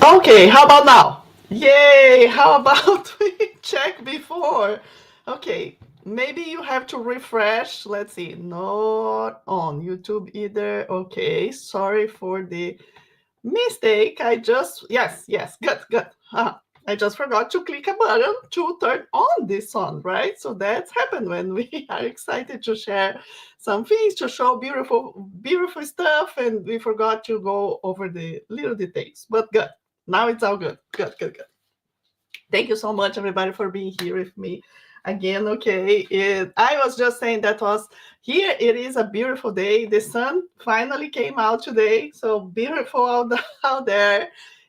Okay, how about now? Yay! How about we check before? Okay, maybe you have to refresh. Let's see. Not on YouTube either. Okay, sorry for the mistake. Yes, good, good. I just forgot to click a button to turn on this song, right? So that's happened when we are excited to share some things, to show beautiful, beautiful stuff, and we forgot to go over the little details. But good. Now it's all good. Good, good, good. Thank you so much, everybody, for being here with me again. Okay, I was just saying that was here. It is a beautiful day. The sun finally came out today, so beautiful out there,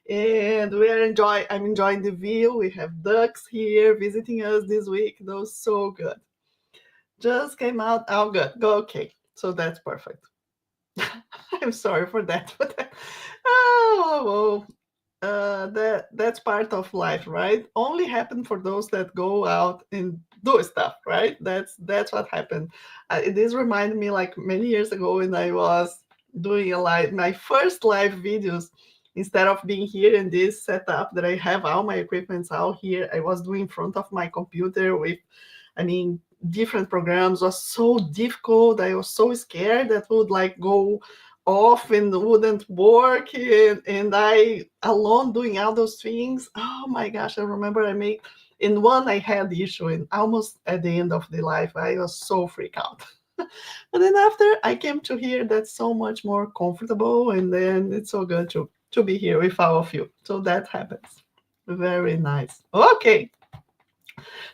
and we are enjoying. I'm enjoying the view. We have ducks here visiting us this week. Those so good. Just came out. All good. Go okay. So that's perfect. I'm sorry for that, but oh, that's part of life, right? Only happen for those that go out and do stuff, right? That's what happened. This reminded me like many years ago when I was doing a live, my first live videos. Instead of being here in this setup that I have all my equipments out here, I was doing in front of my computer with, I mean, different programs. Was so difficult. I was so scared that would like go off and wouldn't work, and I alone doing all those things. Oh my gosh, I remember I made in one I had the issue, and almost at the end of the life I was so freaked out. But then after I came to here, that's so much more comfortable, and then it's so good to be here with all of you. So that happens. Very nice. Okay,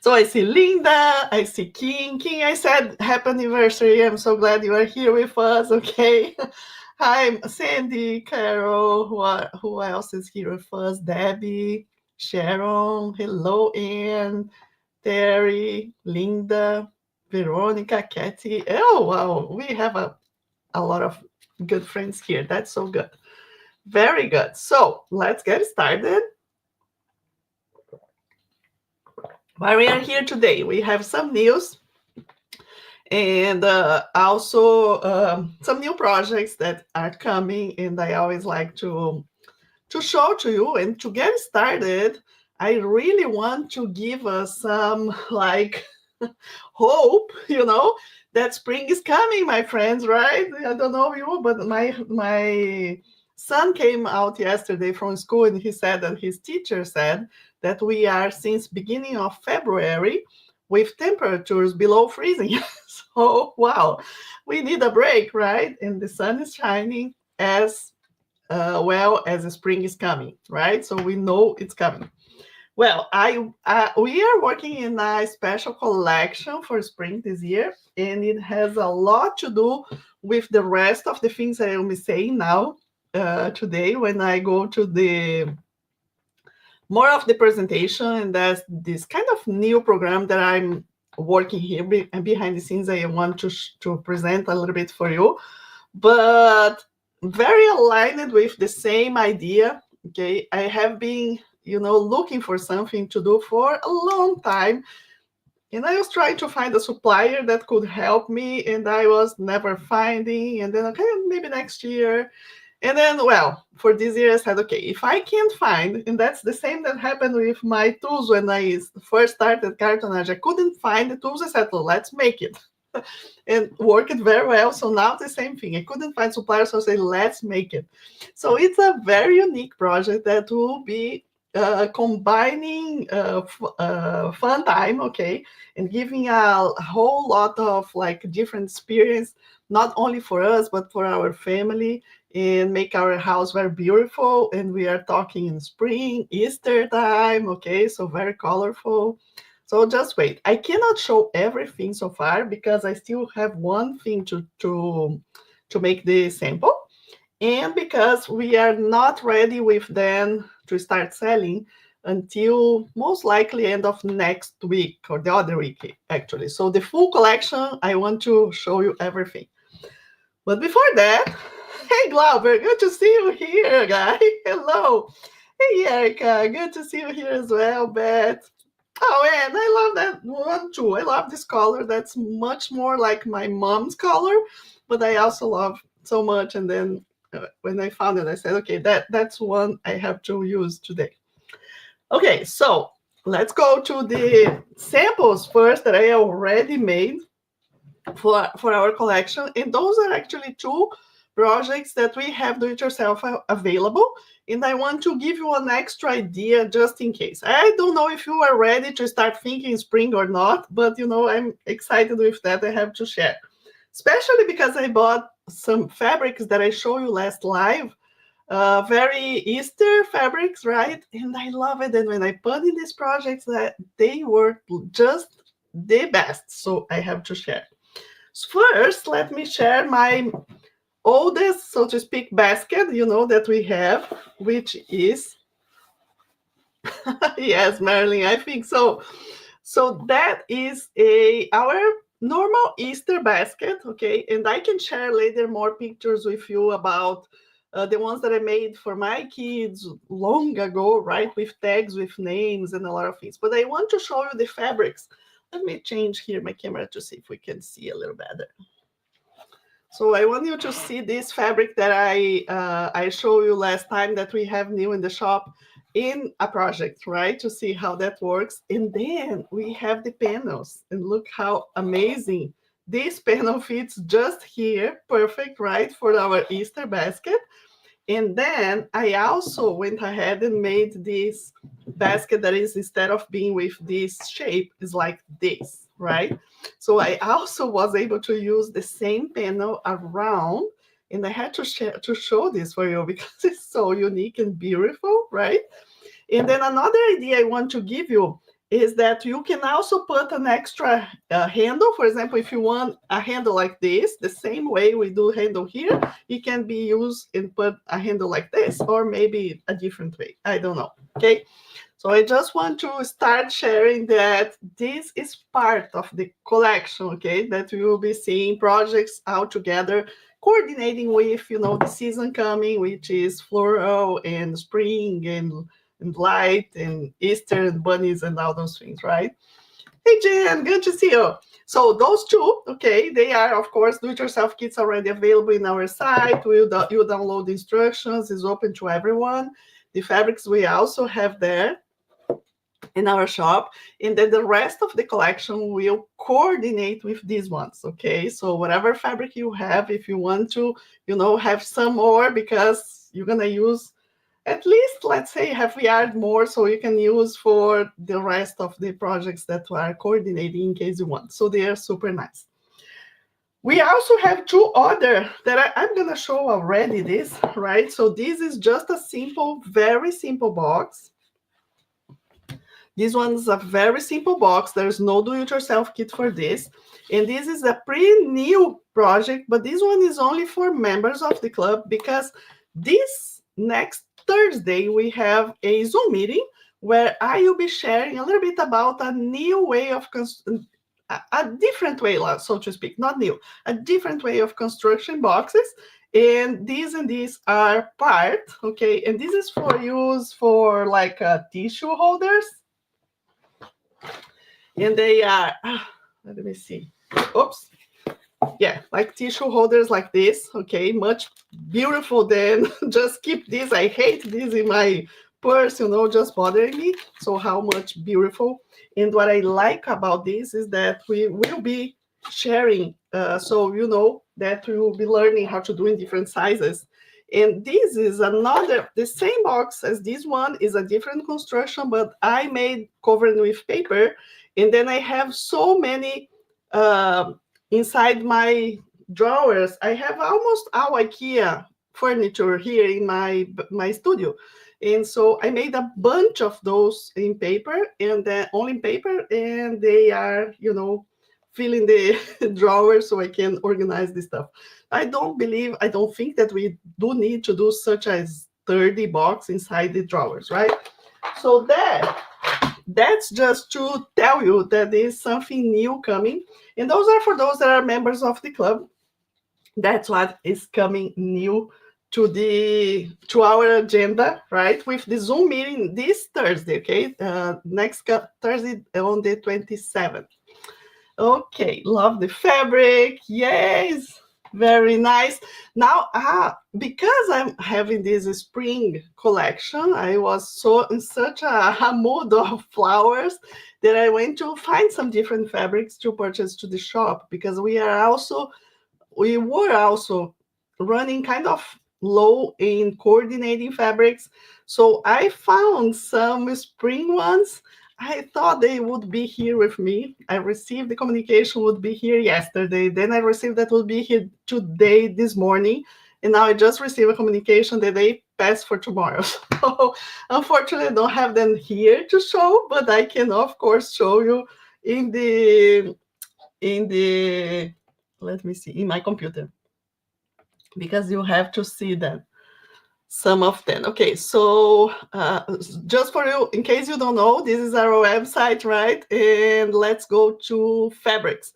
so I see Linda, I see King. King, I said happy anniversary. I'm so glad you are here with us. Okay. Hi, Sandy, Carol. Who else is here with us? Debbie, Sharon. Hello, Anne, Terry, Linda, Veronica, Kathy. Oh, wow. We have a lot of good friends here. That's so good. Very good. So let's get started. Why we are here today? We have some news and also some new projects that are coming, and I always like to show to you. And to get started, I really want to give us some like hope, that spring is coming, my friends, right? I don't know you, but my son came out yesterday from school, and he said that his teacher said that we are since beginning of February with temperatures below freezing. So wow, we need a break, right? And the sun is shining as well as the spring is coming, right? So we know it's coming. Well, we are working in a special collection for spring this year, and it has a lot to do with the rest of the things I will be saying now today when I go to the more of the presentation. And that's this kind of new program that I'm working here behind the scenes. I want to present a little bit for you, but very aligned with the same idea. Okay, I have been looking for something to do for a long time, and I was trying to find a supplier that could help me, and I was never finding. And then, okay, maybe next year. And then, well, for this year I said, okay, if I can't find, and that's the same that happened with my tools when I first started Cartonnage. I couldn't find the tools. I said, well, let's make it. And worked very well. So now the same thing. I couldn't find suppliers, so I say, let's make it. So it's a very unique project that will be combining fun time, okay, and giving a whole lot of like different experience, not only for us but for our family, and make our house very beautiful. And we are talking in spring, Easter time, okay, so very colorful. So just wait. I cannot show everything so far because I still have one thing to make the sample, and because we are not ready with them to start selling until most likely end of next week or the other week actually. So the full collection, I want to show you everything. But before that, hey Glauber, good to see you here, guy. Hello. Hey Erica, good to see you here as well, Beth. Oh, and I love that one too. I love this color. That's much more like my mom's color, but I also love so much. And then when I found it, I said, okay, that's one I have to use today. Okay, so let's go to the samples first that I already made for our collection. And those are actually two projects that we have do-it-yourself available. And I want to give you an extra idea just in case. I don't know if you are ready to start thinking spring or not, but I'm excited with that. I have to share, especially because I bought some fabrics that I showed you last live, very Easter fabrics, right? And I love it. And when I put in these projects, that they were just the best. So I have to share. First, let me share my oldest, so to speak, basket, that we have, which is, yes, Marilyn, I think so. So that is our normal Easter basket, okay? And I can share later more pictures with you about the ones that I made for my kids long ago, right? With tags, with names, and a lot of things. But I want to show you the fabrics. Let me change here my camera to see if we can see a little better. So I want you to see this fabric that I showed you last time that we have new in the shop in a project, right? To see how that works. And then we have the panels, and look how amazing this panel fits just here. Perfect, right? For our Easter basket. And then I also went ahead and made this basket that is, instead of being with this shape, is like this, right? So I also was able to use the same panel around, and I had to show this for you because it's so unique and beautiful, right? And then another idea I want to give you is that you can also put an extra handle. For example, if you want a handle like this, the same way we do handle here, it can be used and put a handle like this, or maybe a different way. I don't know, okay? So I just want to start sharing that this is part of the collection, okay? That we will be seeing projects out together, coordinating with, the season coming, which is floral and spring and light and Easter and bunnies and all those things, right? Hey, Jen, good to see you. So those two, okay, they are, of course, do-it-yourself kits already available in our site. You download the instructions. It's open to everyone. The fabrics we also have there in our shop, and then the rest of the collection will coordinate with these ones, okay? So whatever fabric you have, if you want to, have some more, because you're gonna use at least, let's say, half a yard more, so you can use for the rest of the projects that are coordinating in case you want. So they are super nice. We also have two other that I'm gonna show already this, right? So this is just a simple, very simple box. This one is a very simple box. There's no do-it-yourself kit for this. And this is a pretty new project, but this one is only for members of the club, because this next Thursday we have a Zoom meeting where I will be sharing a little bit about a new way of a different way, so to speak, not new, a different way of construction boxes. And these are part, okay, and this is for use for like tissue holders. And they are, let me see. Oops. Yeah, like tissue holders like this, okay, much beautiful than just keep this. I hate this in my purse, just bothering me. So how much beautiful. And what I like about this is that we will be sharing, so that we will be learning how to do in different sizes. And this is the same box as this one, is a different construction, but I made covered with paper. And then I have so many inside my drawers. I have almost all IKEA furniture here in my studio. And so I made a bunch of those in paper, and then only in paper, and they are, filling the drawers so I can organize this stuff. I don't think that we do need to do such as 30 box inside the drawers, right? So that's just to tell you that there's something new coming. And those are for those that are members of the club. That's what is coming new to our agenda, right? With the Zoom meeting this Thursday, okay? Next Thursday on the 27th. Okay, love the fabric. Yes. Very nice. Now, because I'm having this spring collection, I was so in such a mood of flowers that I went to find some different fabrics to purchase to the shop because we were also running kind of low in coordinating fabrics. So I found some spring ones. I thought they would be here with me. I received the communication would be here yesterday. Then I received that would be here today, this morning. And now I just received a communication that they passed for tomorrow. So unfortunately, I don't have them here to show, but I can of course show you in the let me see in my computer because you have to see them some of them. Okay, so just for you, in case you don't know, this is our website, right? And let's go to fabrics.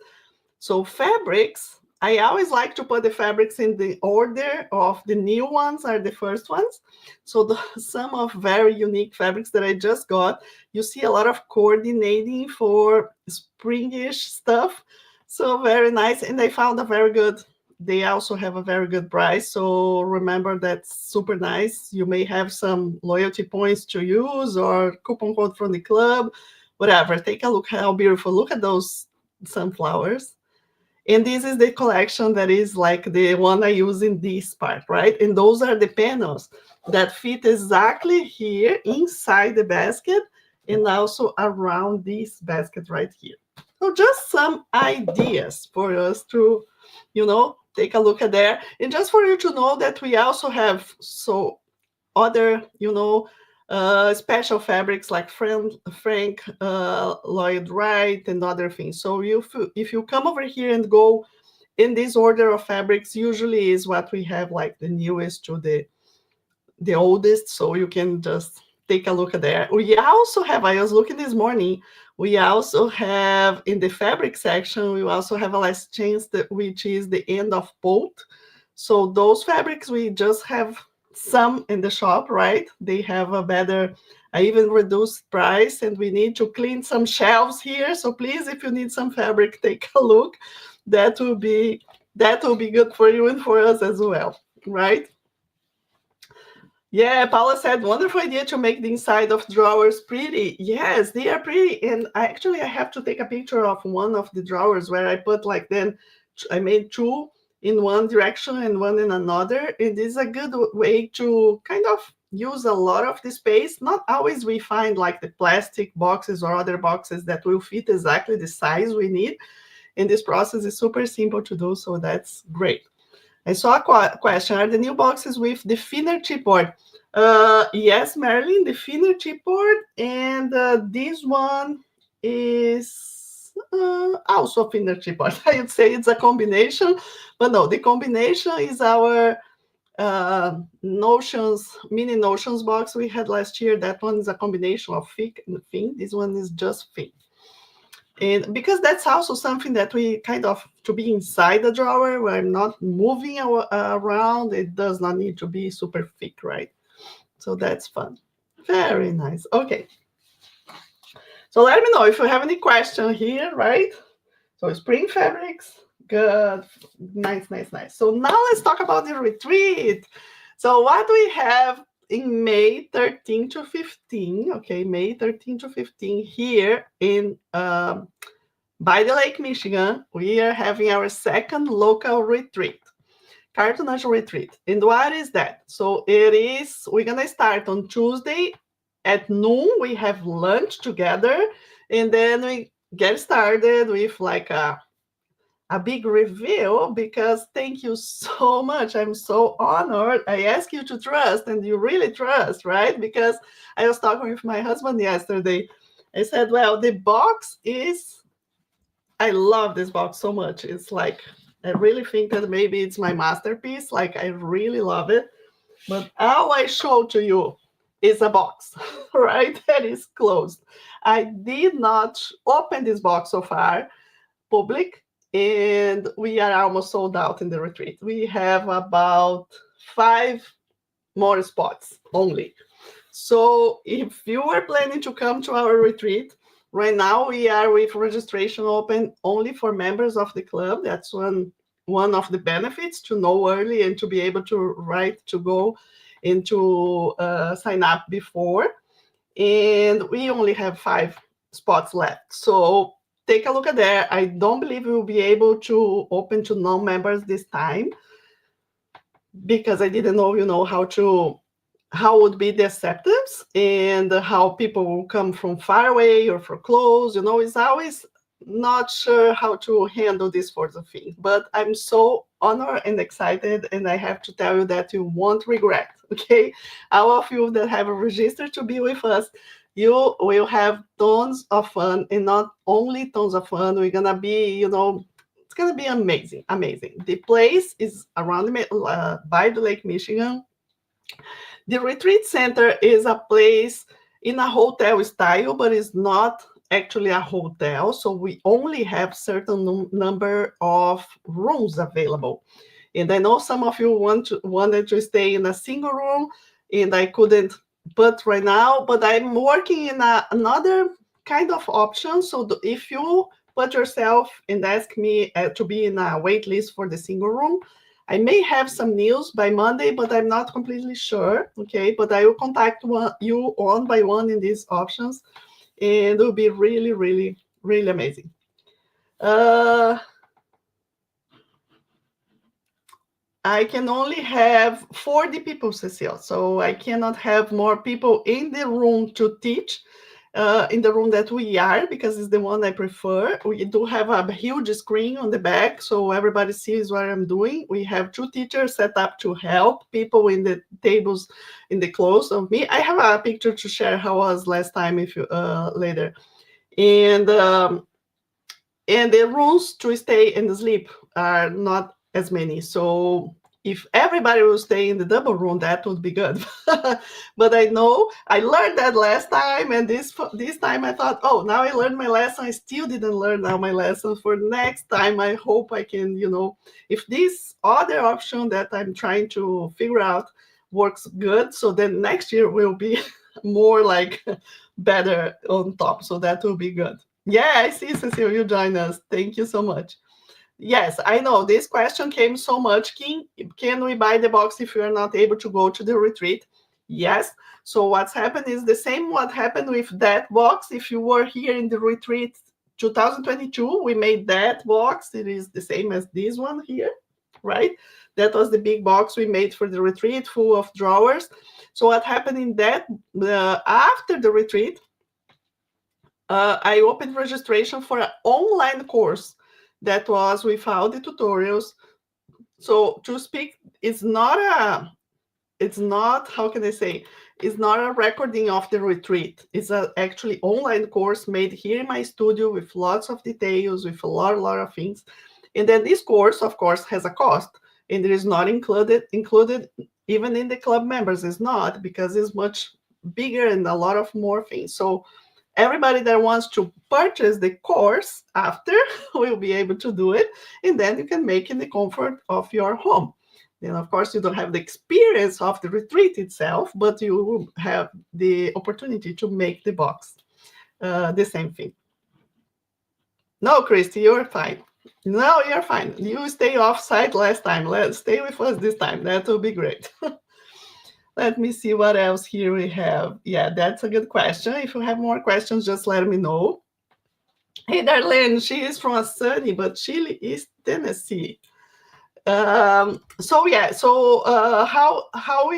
So fabrics, I always like to put the fabrics in the order of the new ones are the first ones. So some of very unique fabrics that I just got. You see a lot of coordinating for springish stuff. So very nice. And I found a very good, they also have a very good price. So remember that's super nice. You may have some loyalty points to use or coupon code from the club, whatever. Take a look how beautiful. Look at those sunflowers. And this is the collection that is like the one I use in this part, right? And those are the panels that fit exactly here inside the basket and also around this basket right here. So just some ideas for us to, take a look at there. And just for you to know that we also have other, special fabrics like Frank Lloyd Wright and other things. So if you come over here and go in this order of fabrics, usually is what we have like the newest to the oldest. So you can just take a look at there. We also have, I was looking this morning, we also have in the fabric section, we also have a last chance which is the end of bolt. So those fabrics, we just have some in the shop, right? They have a better, even reduced price, and we need to clean some shelves here. So please, if you need some fabric, take a look. That will be good for you and for us as well, right? Yeah, Paula said, wonderful idea to make the inside of drawers pretty. Yes, they are pretty. And I have to take a picture of one of the drawers where I put like then I made two in one direction and one in another. It is a good way to kind of use a lot of the space. Not always we find like the plastic boxes or other boxes that will fit exactly the size we need. And this process is super simple to do, so that's great. I saw a question. Are the new boxes with the thinner chipboard? Yes, Marilyn, the thinner chipboard, and this one is also thinner chipboard. I would say it's a combination, but no, the combination is our Notions, mini Notions box we had last year. That one is a combination of thick and thin. This one is just thin. And because that's also something that we kind of to be inside the drawer where I'm not moving around, it does not need to be super thick, right? So that's fun. Very nice. Okay. So let me know if you have any question here, right? So spring fabrics, good. Nice, nice, nice. So now let's talk about the retreat. So what we have in May 13 to 15, okay, May 13 to 15 here in by the Lake Michigan, we are having our second local retreat, Cartonnage Retreat. And what is that? So we're going to start on Tuesday at noon. We have lunch together, and then we get started with like a big reveal because thank you so much. I'm so honored. I ask you to trust, and you really trust, right? Because I was talking with my husband yesterday. I said, well, the box is, I love this box so much. It's like, I really think that maybe it's my masterpiece. Like, I really love it. But all I show to you is a box, right? That is closed. I did not open this box so far, public, and we are almost sold out in the retreat. We have about 5 more spots only. So if you are planning to come to our retreat, right now we are with registration open only for members of the club. That's one one of the benefits to know early and to be able to go and to sign up before. And we only have 5 spots left. So take a look at that. I don't believe we'll be able to open to non-members this time because I didn't know, how would be the acceptance and how people will come from far away or from close. It's always not sure how to handle this sort of thing. But I'm so honored and excited, and I have to tell you that you won't regret, okay? All of you that have registered to be with us, you will have tons of fun, and not only tons of fun, we're gonna be, it's gonna be amazing, amazing. The place is around by the Lake Michigan. The retreat center is a place in a hotel style, but it's not actually a hotel. So we only have certain number of rooms available. And I know some of you wanted to stay in a single room, and I couldn't put right now, but I'm working in another kind of option. So if you put yourself and ask me to be in a wait list for the single room, I may have some news by Monday, but I'm not completely sure. Okay, but I will contact you one by one in these options, and it will be really, really, really amazing. I can only have 40 people, Cecile, so I cannot have more people in the room to teach. In the room that we are, because it's the one I prefer. We do have a huge screen on the back, so everybody sees what I'm doing. We have 2 teachers set up to help people in the tables in the close of me. I have a picture to share how was last time if you later. And the rooms to stay and sleep are not as many. So if everybody will stay in the double room, that would be good. But I know I learned that last time, and this time I thought, oh, now I learned my lesson. I still didn't learn now my lesson. For next time, I hope I can, if this other option that I'm trying to figure out works good, so then next year will be more like better on top. So that will be good. Yeah, I see, Cecile, you join us. Thank you so much. Yes, I know this question came so much. Can we buy the box if we are not able to go to the retreat? Yes. So what's happened is the same what happened with that box. If you were here in the retreat 2022, we made that box. It is the same as this one here, right? That was the big box we made for the retreat, full of drawers. So what happened in that, after the retreat, I opened registration for an online course that was without the tutorials. So to speak, it's not, how can I say, it's not a recording of the retreat. It's a actually online course made here in my studio with lots of details, with a lot of things. And then this course, of course, has a cost, and it is not included even in the club members. It's not, because it's much bigger and a lot of more things. So everybody that wants to purchase the course after will be able to do it, and then you can make in the comfort of your home. Then, of course, you don't have the experience of the retreat itself, but you will have the opportunity to make the box the same thing. No, Christy, you're fine. No, you're fine. You stay off-site last time. Let's stay with us this time. That will be great. Let me see what else here we have. Yeah, that's a good question. If you have more questions, just let me know. Hey, Darlene, she is from a sunny but chilly East Tennessee. How we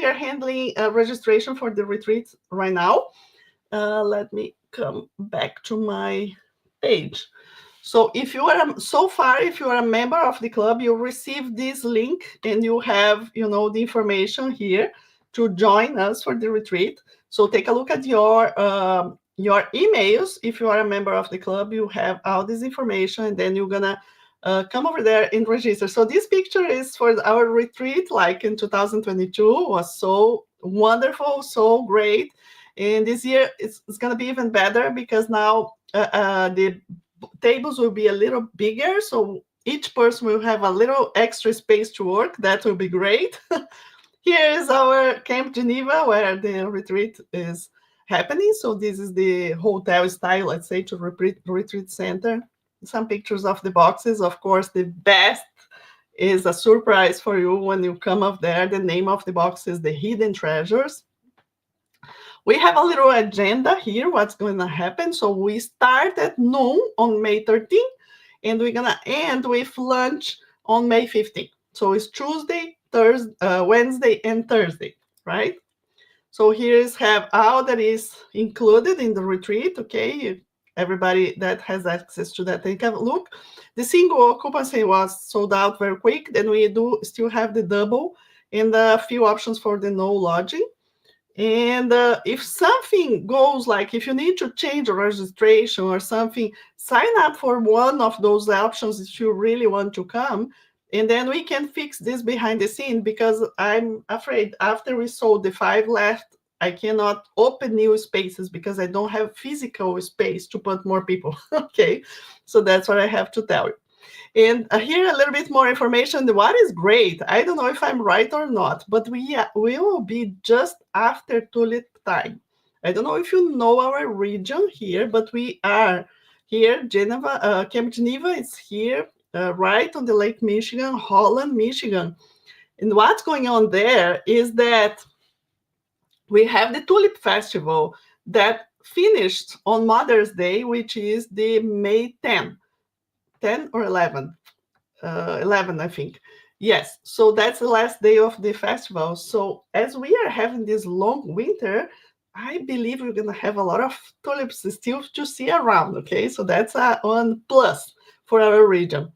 are handling registration for the retreat right now? Let me come back to my page. So if you are if you are a member of the club, you receive this link and you have the information here to join us for the retreat. So take a look at your emails. If you are a member of the club, you have all this information, and then you're gonna come over there and register. So this picture is for our retreat, like in 2022, was so wonderful, so great. And this year it's gonna be even better, because now the tables will be a little bigger, so each person will have a little extra space to work. That will be great. Here is our Camp Geneva, where the retreat is happening. So this is the hotel style, let's say, to retreat center. Some pictures of the boxes. Of course, the best is a surprise for you when you come up there. The name of the box is The Hidden Treasures. We have a little agenda here, what's going to happen. So we start at noon on May 13th, and we're going to end with lunch on May 15th. So it's Tuesday, Thursday, Wednesday, and Thursday, right? So here's have all that is included in the retreat, okay? Everybody that has access to that, take a look. The single occupancy was sold out very quick. Then we do still have the double and a few options for the no lodging. And if something goes, like if you need to change a registration or something, sign up for one of those options if you really want to come. And then we can fix this behind the scene, because I'm afraid after we sold the 5 left, I cannot open new spaces because I don't have physical space to put more people. Okay, so that's what I have to tell you. And here a little bit more information. What is great, I don't know if I'm right or not, but we will be just after tulip time. I don't know if you know our region here, but we are here, Geneva, Camp Geneva is here, right on the Lake Michigan, Holland, Michigan. And what's going on there is that we have the Tulip Festival that finished on Mother's Day, which is the May 10 or 11. 11, I think. Yes, so that's the last day of the festival. So as we are having this long winter, I believe we're going to have a lot of tulips still to see around, okay? So that's one plus for our region.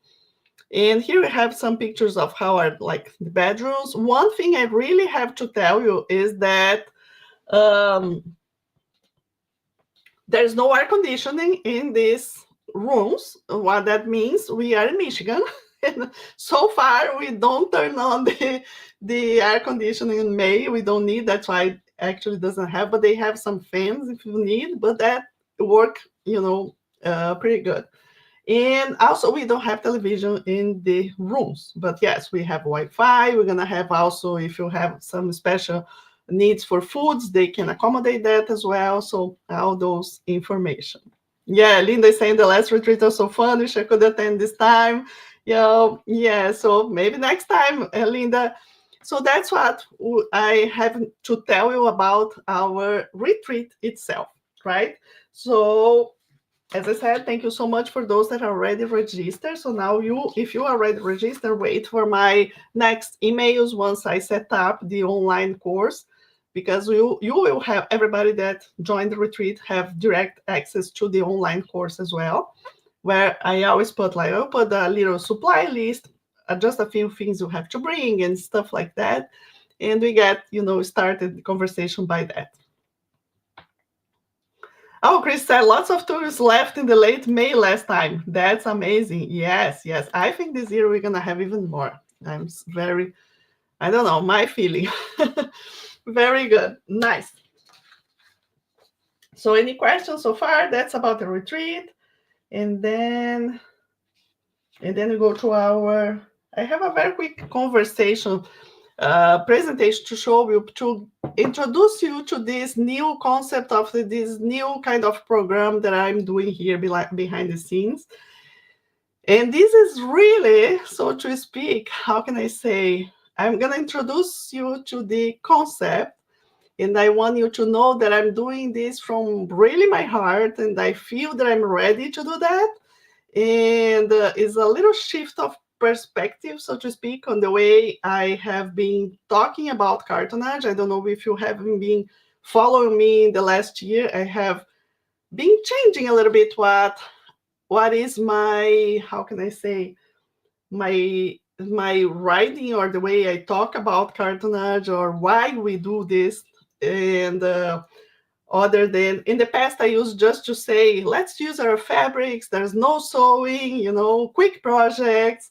And here we have some pictures of how are like the bedrooms. One thing I really have to tell you is that there's no air conditioning in these rooms. What that means, we are in Michigan. And so far, we don't turn on the air conditioning in May. We don't need. That's why it actually doesn't have. But they have some fans if you need. But that work, pretty good. And also, we don't have television in the rooms. But yes, we have Wi-Fi. We're gonna have also, if you have some special needs for foods, they can accommodate that as well. So all those information. Yeah, Linda is saying the last retreat was so fun. Wish I could attend this time. Yeah, so maybe next time, Linda. So that's what I have to tell you about our retreat itself, right? So as I said, thank you so much for those that are already registered. So now if you are already registered, wait for my next emails once I set up the online course, because you will have everybody that joined the retreat have direct access to the online course as well, where I always put I'll put a little supply list, just a few things you have to bring and stuff like that. And we get, started the conversation by that. Oh, Chris said lots of tourists left in the late May last time. That's amazing. Yes. I think this year we're going to have even more. I don't know, my feeling. Very good. Nice. So any questions so far? That's about the retreat. And then we go to I have a very quick conversation, presentation to show you, to introduce you to this new concept of this new kind of program that I'm doing here behind the scenes. And this is really, so to speak, how can I say, I'm going to introduce you to the concept, and I want you to know that I'm doing this from really my heart, and I feel that I'm ready to do that. And it's a little shift of perspective, so to speak, on the way I have been talking about cartonnage. I don't know if you haven't been following me in the last year. I have been changing a little bit what is my, how can I say, my writing, or the way I talk about cartonnage, or why we do this. And other than in the past, I used just to say, let's use our fabrics, there's no sewing, quick projects.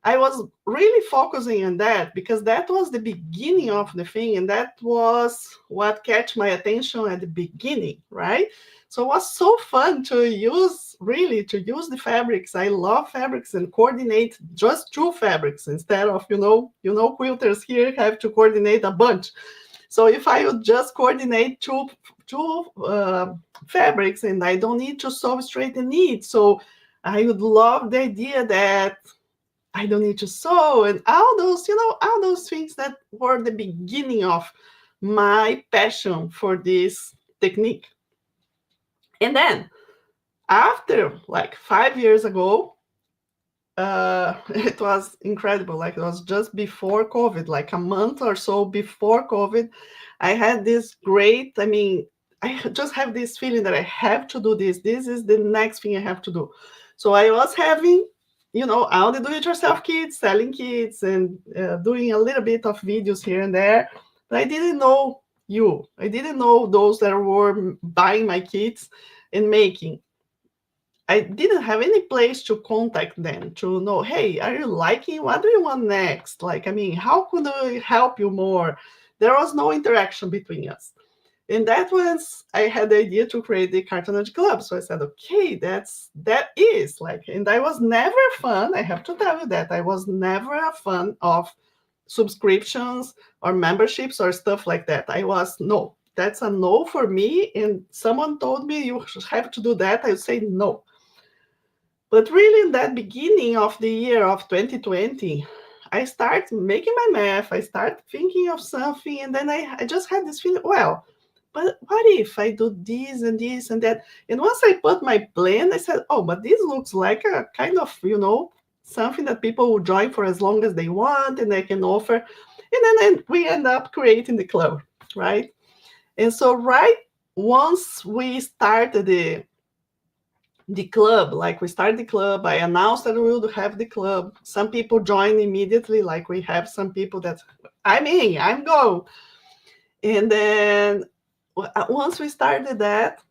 I was really focusing on that because that was the beginning of the thing, and that was what catch my attention at the beginning, right? So it was so fun to use the fabrics. I love fabrics, and coordinate just 2 fabrics instead of, quilters here have to coordinate a bunch. So if I would just coordinate two fabrics, and I don't need to sew straight the knit. So I would love the idea that I don't need to sew, and all those, all those things that were the beginning of my passion for this technique. And then after like 5 years ago, it was incredible. Like it was just before COVID, like a month or so before COVID, I had this great, I mean, I just have this feeling that I have to do this. This is the next thing I have to do. So I was having, all the do-it-yourself kits, selling kits, and doing a little bit of videos here and there. But I didn't know you. I didn't know those that were buying my kits and making. I didn't have any place to contact them to know, hey, are you liking? What do you want next? Like, I mean, how could I help you more? There was no interaction between us. And that was, I had the idea to create the Cartonnage Club. So I said, okay, that is like, and I was never fun. I have to tell you that I was never a fan of subscriptions or memberships or stuff like that. I was, no, that's a no for me. And someone told me you have to do that. I would say no. But really, in that beginning of the year of 2020, I start making my math. I start thinking of something, and then I just had this feeling, well, but what if I do this and this and that? And once I put my plan, I said, oh, but this looks like a kind of, something that people will join for as long as they want and they can offer. And then we end up creating the club, right? And so, right once we started the club, like we started the club, I announced that we would have the club. Some people joined immediately, like we have some people that I'm go. And then once we started that,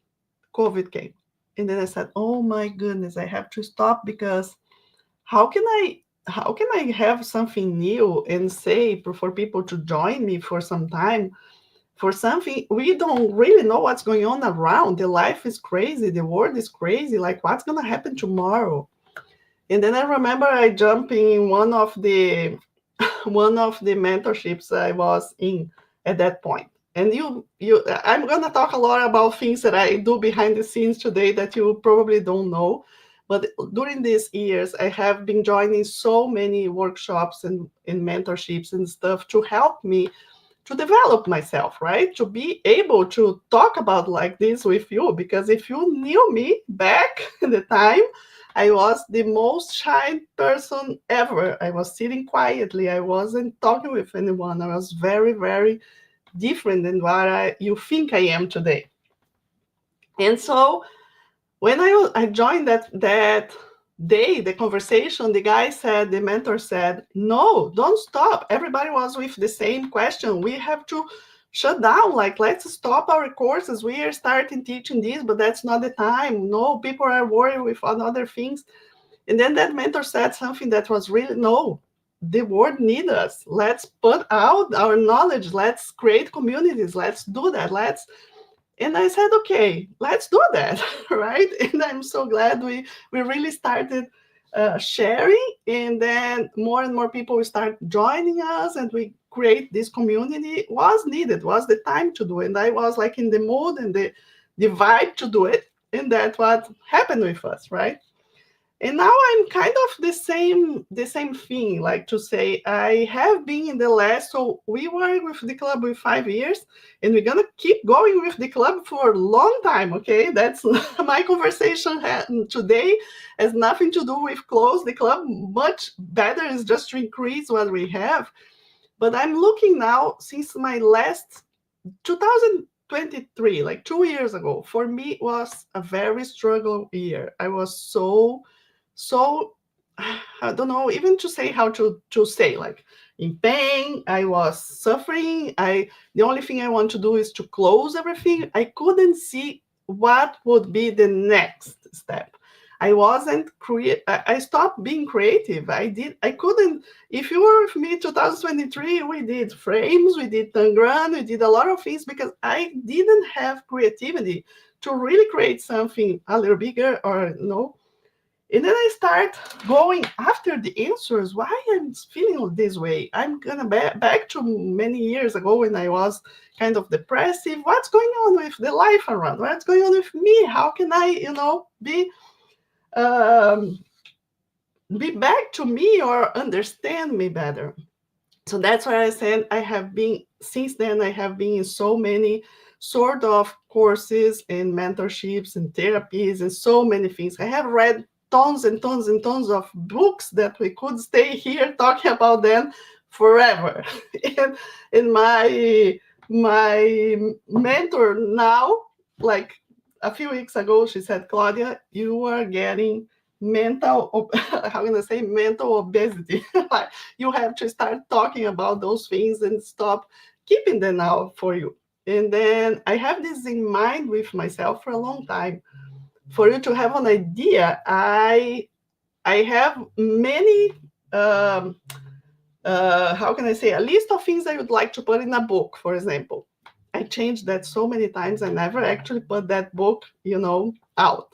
COVID came. And then I said, oh my goodness, I have to stop, because how can I have something new and say for people to join me for some time for something we don't really know what's going on around? The life is crazy, the world is crazy, like what's going to happen tomorrow? And then I remember I jumped in one of the mentorships I was in at that point. And I'm going to talk a lot about things that I do behind the scenes today that you probably don't know. But during these years, I have been joining so many workshops and mentorships and stuff to help me to develop myself, right? To be able to talk about like this with you, because if you knew me back in the time, I was the most shy person ever. I was sitting quietly. I wasn't talking with anyone. I was very, very different than what you think I am today. And so when I joined that day, the conversation, the mentor said, no, don't stop. Everybody was with the same question. We have to shut down. Like, let's stop our courses. We are starting teaching this, but that's not the time. No, people are worried with other things. And then that mentor said something that was really, no, the world needs us. Let's put out our knowledge. Let's create communities. Let's do that. And I said, okay, let's do that, right? And I'm so glad we really started sharing, and then more and more people will start joining us, and we create this community. Was needed, was the time to do it. And I was like in the mood and the vibe to do it, and that's what happened with us, right? And now I'm kind of the same thing, like to say I have been in the last, so we were with the club with 5 years, and we're gonna keep going with the club for a long time, okay? That's my conversation today has nothing to do with close the club. Much better is just to increase what we have. But I'm looking now, since my last 2023, like 2 years ago, for me was a very struggle year. I was so I don't know even to say how to say, like in pain. I was suffering. The only thing I want to do is to close everything. I couldn't see what would be the next step. I wasn't create. I stopped being creative. I couldn't. If you were with me 2023, we did frames, we did Tangram, we did a lot of things, because I didn't have creativity to really create something a little bigger, or no. And then I start going after the answers, why I'm feeling this way. I'm gonna back to many years ago when I was kind of depressive. What's going on with the life around? What's going on with me? How can I, be um, be back to me or understand me better. So that's why I said I have been, since then, I have been in so many sort of courses and mentorships and therapies and so many things. I have read tons and tons and tons of books that we could stay here talking about them forever. and and my mentor now, like a few weeks ago, she said, Claudia, you are getting mental, how can I say, mental obesity. Like, you have to start talking about those things and stop keeping them out for you. And then I have this in mind with myself for a long time. For you to have an idea, I have many how can I say, a list of things I would like to put in a book, for example. I changed that so many times. I never actually put that book, out.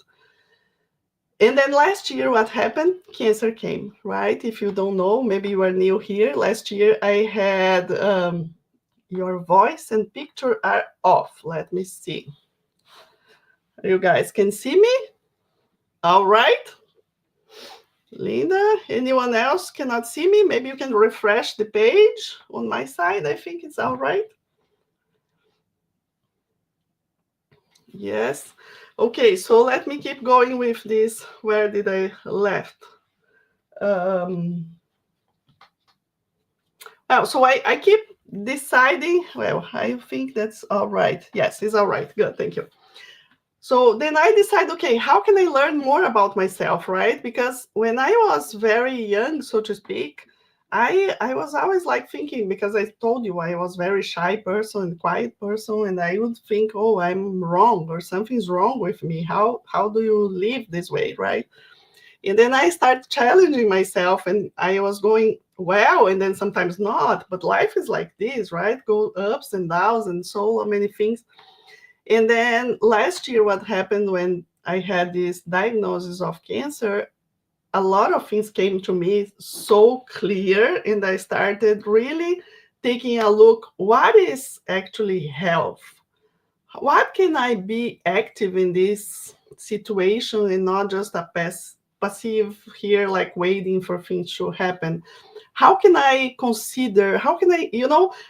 And then last year, what happened? Cancer came, right? If you don't know, maybe you are new here. Last year, I had your voice and picture are off. Let me see. You guys can see me? All right. Linda, anyone else cannot see me? Maybe you can refresh the page on my side. I think it's all right. Yes. Okay, so let me keep going with this. Where did I left? So I keep deciding. Well, I think that's all right. Yes, it's all right. Good, thank you. So then I decide, okay, how can I learn more about myself, right? Because when I was very young, so to speak, I was always like thinking, because I told you I was very shy person, quiet person, and I would think, oh, I'm wrong or something's wrong with me. How do you live this way, right? And then I start challenging myself, and I was going well, and then sometimes not. But life is like this, right? Go ups and downs and so many things. And then last year, what happened when I had this diagnosis of cancer, a lot of things came to me so clear, and I started really taking a look, what is actually health? What can I be active in this situation and not just a passive here, like waiting for things to happen? How can I consider, how can I,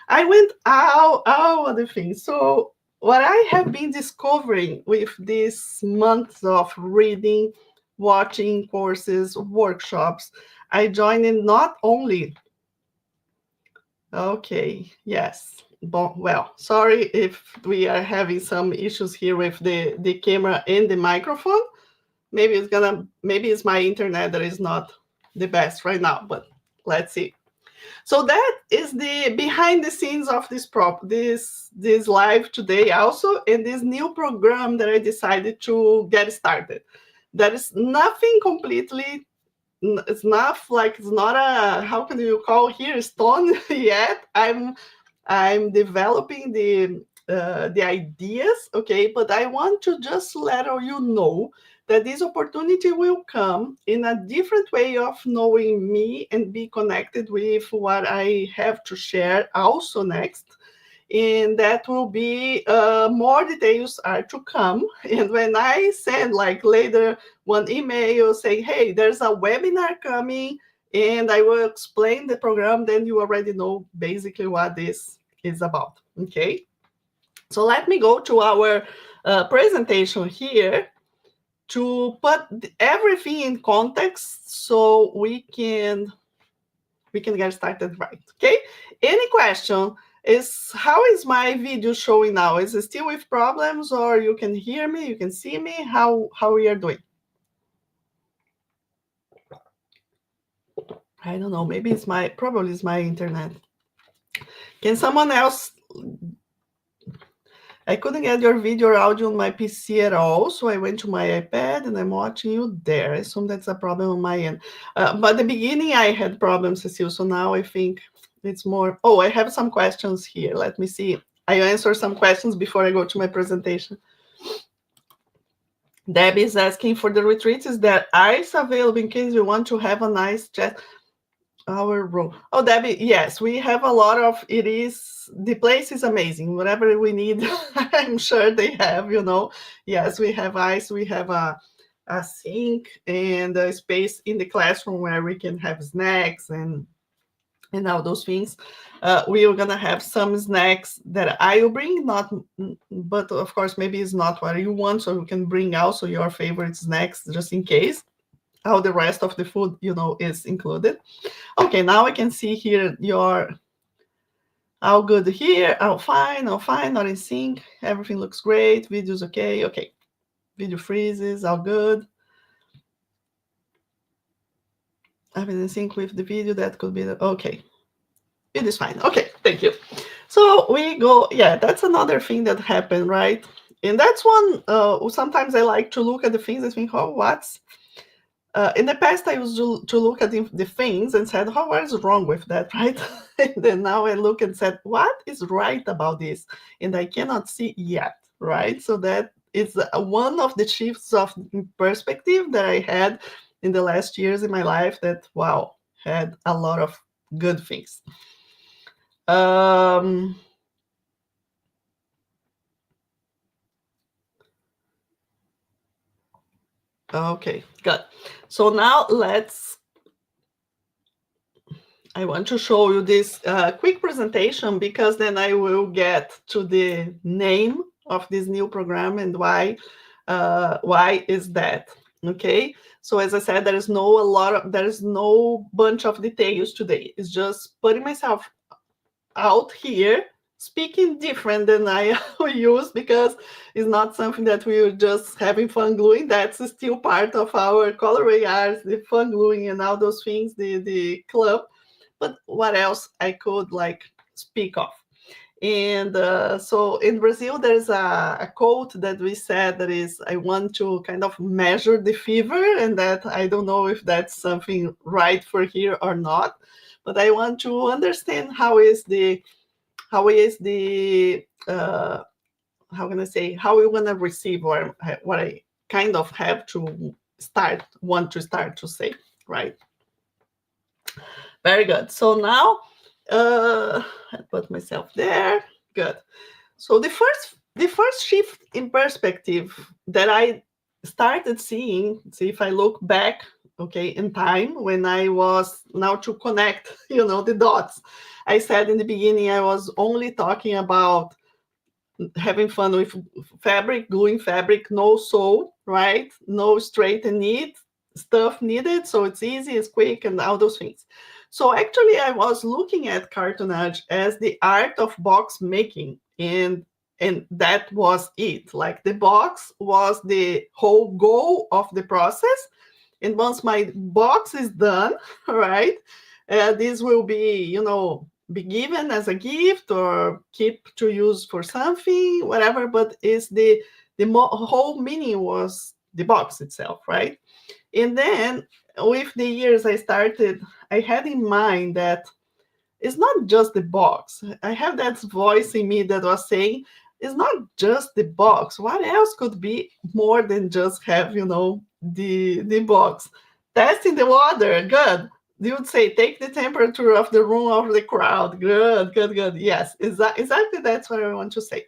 I went all other things. So what I have been discovering with these months of reading, watching courses, workshops, I joined in not only, okay, yes. Well, sorry if we are having some issues here with the camera and the microphone. Maybe it's my internet that is not the best right now, but let's see. So that is the behind the scenes of this live today also, and this new program that I decided to get started. There is nothing completely, it's not like, it's not a, how can you call here, stone yet. I'm developing the ideas, okay, but I want to just let you know that this opportunity will come in a different way of knowing me and be connected with what I have to share also next. And that will be more details are to come. And when I send like later one email saying, hey, there's a webinar coming and I will explain the program, then you already know basically what this is about. Okay. So let me go to our presentation here to put everything in context so we can get started right. Okay. Any question? How is my video showing now? Is it still with problems, or you can hear me, you can see me? How we are doing? I don't know. Maybe probably it's my internet. Can someone else? I couldn't get your video or audio on my PC at all, so I went to my iPad and I'm watching you there. I assume that's a problem on my end. But at the beginning I had problems, Cecile, so now I think it's more. Oh, I have some questions here. Let me see. I answer some questions before I go to my presentation. Debbie is asking for the retreat. Is there ice available in case you want to have a nice chat? Our room. Oh, Debbie, yes, we have a lot of, the place is amazing. Whatever we need, I'm sure they have, Yes, we have ice. We have a sink and a space in the classroom where we can have snacks and all those things. We are gonna have some snacks that I will bring, not, but of course maybe it's not what you want, so you can bring also your favorite snacks just in case. All the rest of the food, is included. Okay, now I can see here your all good here, all fine, not in sync. Everything looks great. Video's okay. Okay, video freezes, all good. I'm in sync with the video. That could be okay. It is fine. Okay, thank you. So we go, yeah, that's another thing that happened, right? And that's one, sometimes I like to look at the things and think, oh, what's, in the past I used to look at the things and said, oh, what is wrong with that, right? And then now I look and said, what is right about this? And I cannot see yet, right? So that is one of the shifts of perspective that I had in the last years in my life that, wow, had a lot of good things. Okay, good. So now I want to show you this quick presentation because then I will get to the name of this new program and why is that. Okay, so as I said, there is no bunch of details today. It's just putting myself out here speaking different than I use because it's not something that we're just having fun gluing. That's still part of our colorway arts, the fun gluing and all those things, the club. But what else I could like speak of? And so in Brazil, there's a quote that we said that is, I want to kind of measure the fever, and that I don't know if that's something right for here or not, but I want to understand how can I say, how we want to receive or what I kind of have to want to start to say, right? Very good. So now I put myself there. Good. So the first shift in perspective that I started seeing, see if I look back, okay, in time when I was now to connect, the dots. I said in the beginning I was only talking about having fun with fabric, gluing fabric, no sew, right? No straight and neat stuff needed, so it's easy, it's quick, and all those things. So actually, I was looking at cartonnage as the art of box making, and that was it. Like the box was the whole goal of the process, and once my box is done, right, this will be given as a gift or keep to use for something, whatever. But is the whole meaning was the box itself, right? And then with the years, I had in mind that it's not just the box. I have that voice in me that was saying, it's not just the box. What else could be more than just have, the box? Testing the water, good. You would say, take the temperature of the room of the crowd. Good, good, good. Yes, exactly that's what I want to say.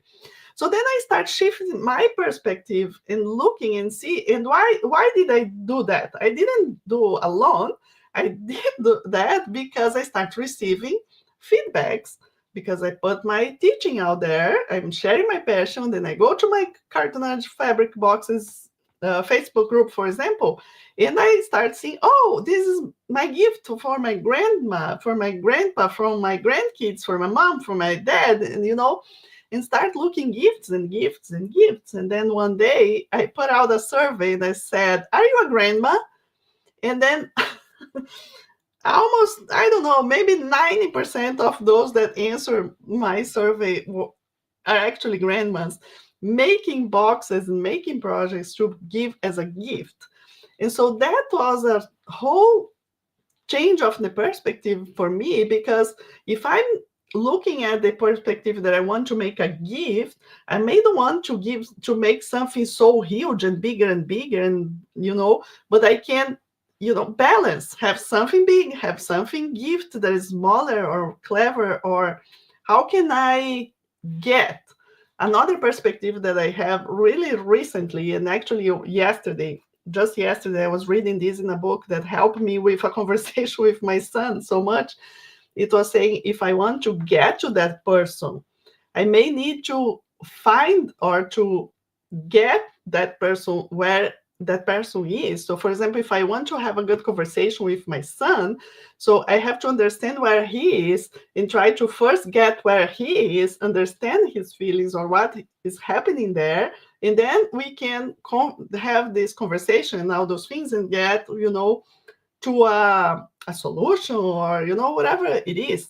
So then I start shifting my perspective and looking and see, and why did I do that? I didn't do alone. I did that because I start receiving feedbacks, because I put my teaching out there. I'm sharing my passion. Then I go to my cartonnage fabric boxes Facebook group, for example, and I start seeing, oh, this is my gift for my grandma, for my grandpa, from my grandkids, for my mom, for my dad, and start looking gifts and gifts and gifts. And then one day I put out a survey and I said, are you a grandma? And then almost, I don't know, maybe 90% of those that answer my survey are actually grandmas making boxes and making projects to give as a gift. And so that was a whole change of the perspective for me, because if I'm looking at the perspective that I want to make a gift, I may not want to make something so huge and bigger and but I can balance, have something big, have something gift that is smaller or clever, or how can I get another perspective that I have really recently, and actually yesterday just yesterday I was reading this in a book that helped me with a conversation with my son so much. It was saying, if I want to get to that person, I may need to find or to get that person where that person is. So, for example, if I want to have a good conversation with my son, so I have to understand where he is and try to first get where he is, understand his feelings or what is happening there, and then we can have this conversation and all those things and get, to a solution, or whatever it is.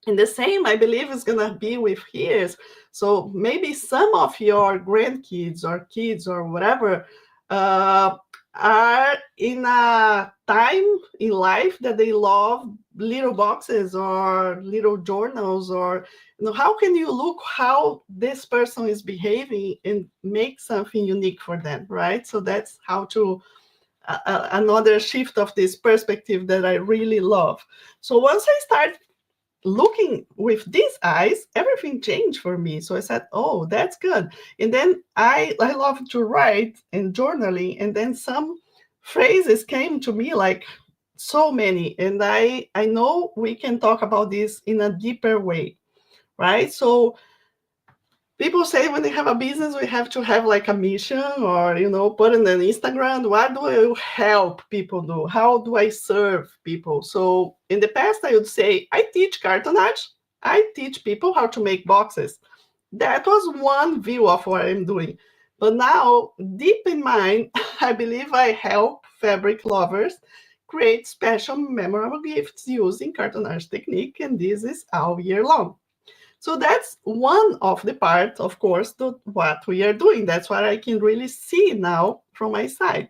And the same, I believe, is going to be with his. So maybe some of your grandkids or kids or whatever uh, are in a time in life that they love little boxes or little journals, or how can you look how this person is behaving and make something unique for them, right? So that's how to another shift of this perspective that I really love. So once I start looking with these eyes, everything changed for me. So I said, oh, that's good. And then I love to write and journaling, and then some phrases came to me, like so many, and I know we can talk about this in a deeper way, right? So people say when they have a business, we have to have like a mission, or put in an Instagram, what do I help people do, how do I serve people? So in the past I would say, I teach cartonnage, I teach people how to make boxes. That was one view of what I'm doing. But now, deep in mind, I believe I help fabric lovers create special memorable gifts using cartonnage technique, and this is all year long. So that's one of the parts, of course, to what we are doing. That's what I can really see now from my side.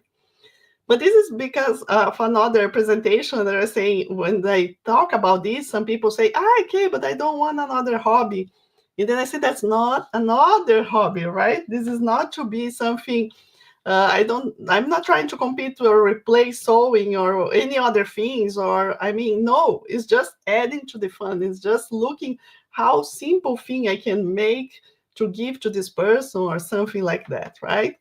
But this is because of another presentation that I was saying, when they talk about this, some people say, okay, but I don't want another hobby. And then I say, that's not another hobby, right? This is not to be something, I'm not trying to compete or replace sewing or any other things, or, no, it's just adding to the fun. It's just looking how simple thing I can make to give to this person or something like that, right?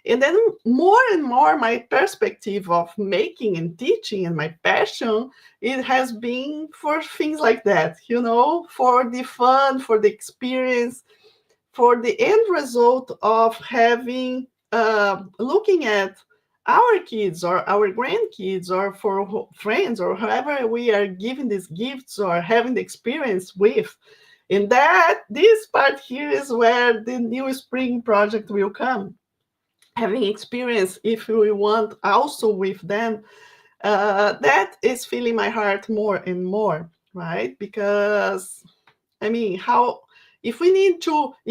And then more and more, my perspective of making and teaching and my passion, it has been for things like that, for the fun, for the experience, for the end result of having, looking at our kids or our grandkids, or for friends or whoever we are giving these gifts or having the experience with. And that this part here is where the new spring project will come. Having experience, if we want, also with them, that is filling my heart more and more, right? Because how, if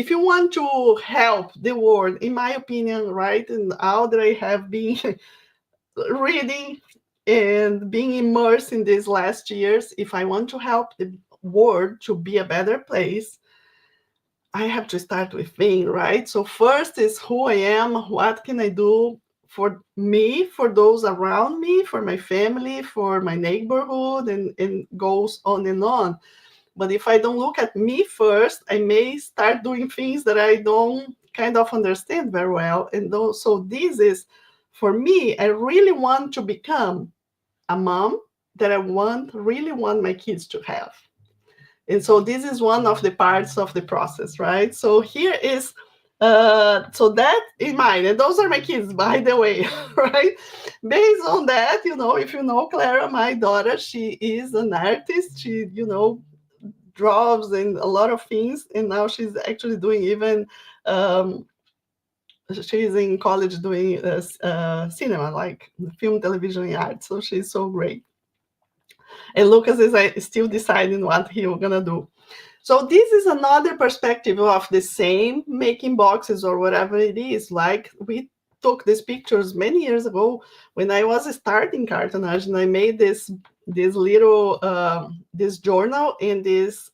you want to help the world, in my opinion, right, and all that I have been reading and being immersed in these last years, if I want to help the world to be a better place, I have to start with me, right? So first is who I am, what can I do for me, for those around me, for my family, for my neighborhood, and goes on and on. But if I don't look at me first, I may start doing things that I don't kind of understand very well. And so this is, for me, I really want to become a mom that really want my kids to have. And so this is one of the parts of the process, right? So here is, so that in mind, and those are my kids, by the way, right? Based on that, if you know Clara, my daughter, she is an artist. She, draws and a lot of things, and now she's actually doing even, she's in college doing cinema, like film, television, and art. So she's so great. And Lucas is still deciding what he's gonna do. So this is another perspective of the same making boxes or whatever it is. Like, we took these pictures many years ago when I was starting cartonnage, and I made this little this journal and this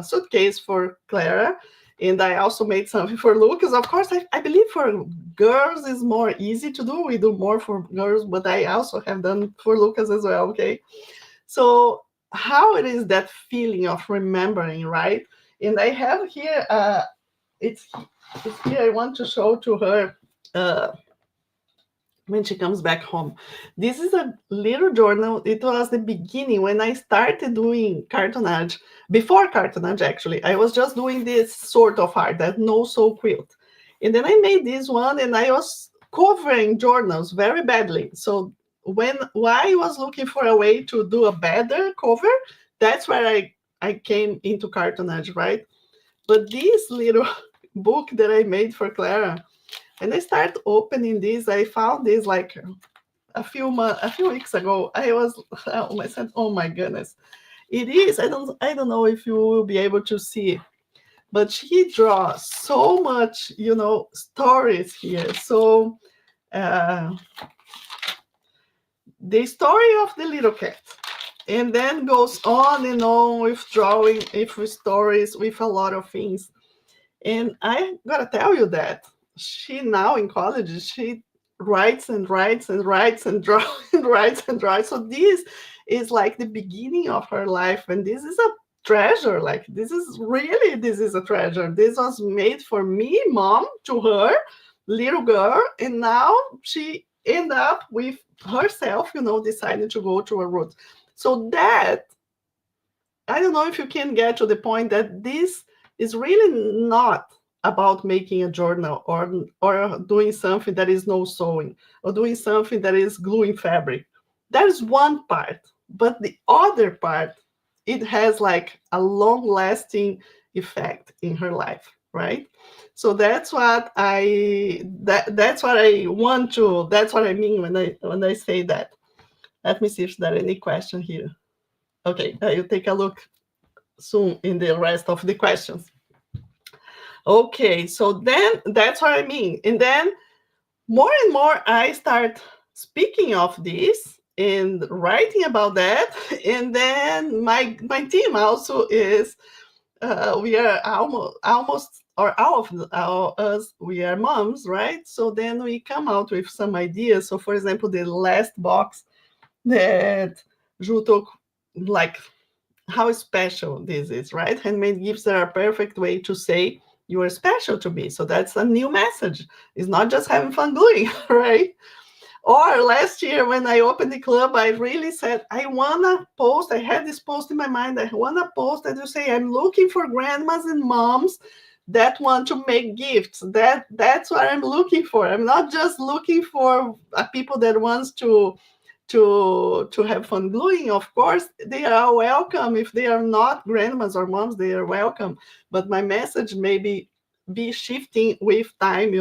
suitcase for Clara. And I also made something for Lucas. Of course, I believe for girls is more easy to do. We do more for girls, but I also have done for Lucas as well, okay? So how it is that feeling of remembering, right? And I have here, it's here, I want to show to her when she comes back home. This is a little journal. It was the beginning when I started doing cartonnage. Before cartonnage, actually, I was just doing this sort of art, that no sew quilt. And then I made this one, and I was covering journals very badly. So when I was looking for a way to do a better cover, that's where I came into cartonnage, right? But this little book that I made for Clara, and I start opening this. I found this like a few weeks ago. I was I said, oh my goodness, it is. I don't know if you will be able to see, but she draws so much, stories here. So uh, the story of the little cat, and then goes on and on with drawing, with stories, with a lot of things. And I gotta tell you that she now in college, she writes and writes and writes and draws and writes and draws. So this is like the beginning of her life, and this is a treasure. Like this is a treasure. This was made for me, mom, to her, little girl, and now she end up with herself, deciding to go to a route. So that I don't know if you can get to the point that this is really not about making a journal or doing something that is no sewing or doing something that is gluing fabric. That is one part, but the other part, it has like a long lasting effect in her life, right? So that's what I want to that's what I mean when I say that. Let me see if there are any question here. Okay, you take a look soon in the rest of the questions. Okay, so then that's what I mean. And then more and more I start speaking of this and writing about that. And then my team also is we are almost or all of us, we are moms, right? So then we come out with some ideas. So for example, the last box that Ju took, like how special this is, right? Handmade gifts are a perfect way to say you are special to me. So that's a new message. It's not just having fun gluing, right? Or last year when I opened the club, I really said, I wanna post, I had this post in my mind, I wanna post that you say, I'm looking for grandmas and moms that want to make gifts. That's what I'm looking for. I'm not just looking for people that wants to have fun gluing. Of course they are welcome. If they are not grandmas or moms, they are welcome, but my message maybe be shifting with time,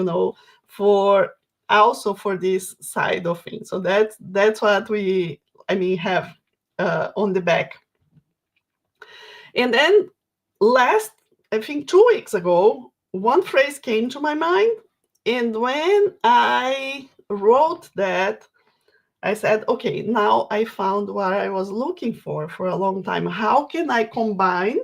for also for this side of things. So that's what we have on the back. And then last, I think 2 weeks ago, one phrase came to my mind, and when I wrote that, I said, okay, now I found what I was looking for a long time. How can I combine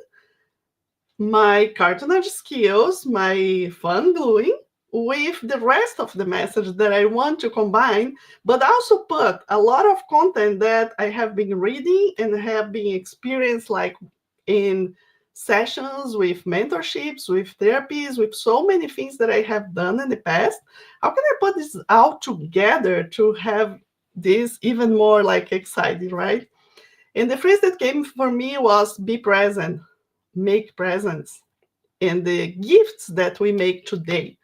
my cartonnage skills, my fun gluing, with the rest of the message that I want to combine, but also put a lot of content that I have been reading and have been experienced, like in sessions with mentorships, with therapies, with so many things that I have done in the past. How can I put this all together to have this even more like exciting, right? And the phrase that came for me was be present, make presents. And the gifts that we make today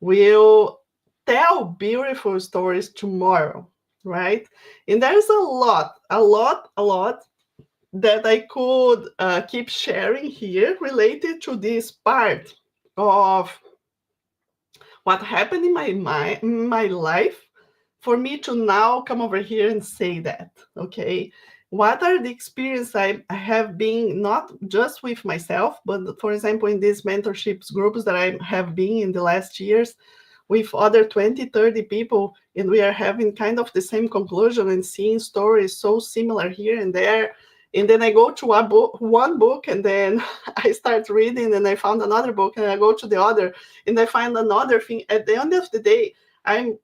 will tell beautiful stories tomorrow, right? And there's a lot that I could keep sharing here related to this part of what happened in my life for me to now come over here and say that, okay? What are the experience I have been, not just with myself, but for example, in these mentorships groups that I have been in the last years with other 20, 30 people, and we are having kind of the same conclusion and seeing stories so similar here and there. And then I go to one book, and then I start reading, and I found another book, and I go to the other, and I find another thing. At the end of the day, I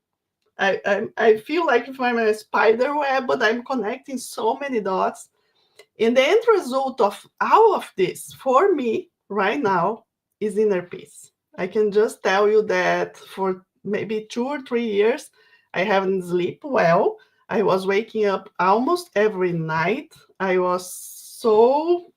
feel like if I'm a spider web, but I'm connecting so many dots. And the end result of all of this for me right now is inner peace. I can just tell you that for maybe 2 or 3 years, I haven't slept well. I was waking up almost every night. I was so,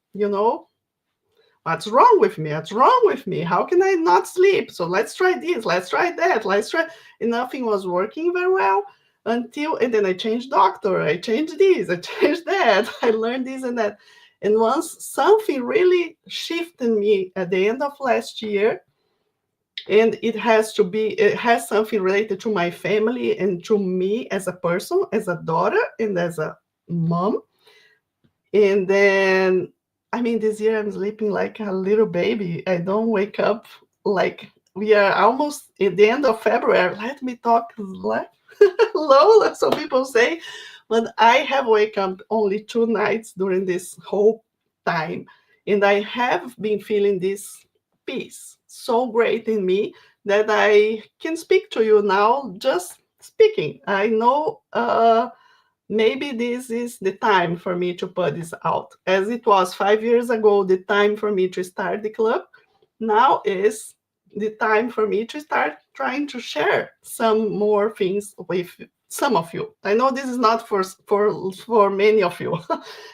what's wrong with me? What's wrong with me? How can I not sleep? So let's try this, let's try that, let's try. And nothing was working very well and then I changed doctor, I changed this, I changed that, I learned this and that. And once something really shifted me at the end of last year, and it has something related to my family and to me as a person, as a daughter, and as a mom. And then, I mean, this year I'm sleeping like a little baby. I don't wake up like we are almost at the end of February. Let me talk low, some people say, but I have wake up only 2 nights during this whole time. And I have been feeling this peace so great in me that I can speak to you now just speaking. I know maybe this is the time for me to put this out. As it was 5 years ago, the time for me to start the club, now is the time for me to start trying to share some more things with some of you. I know this is not for many of you,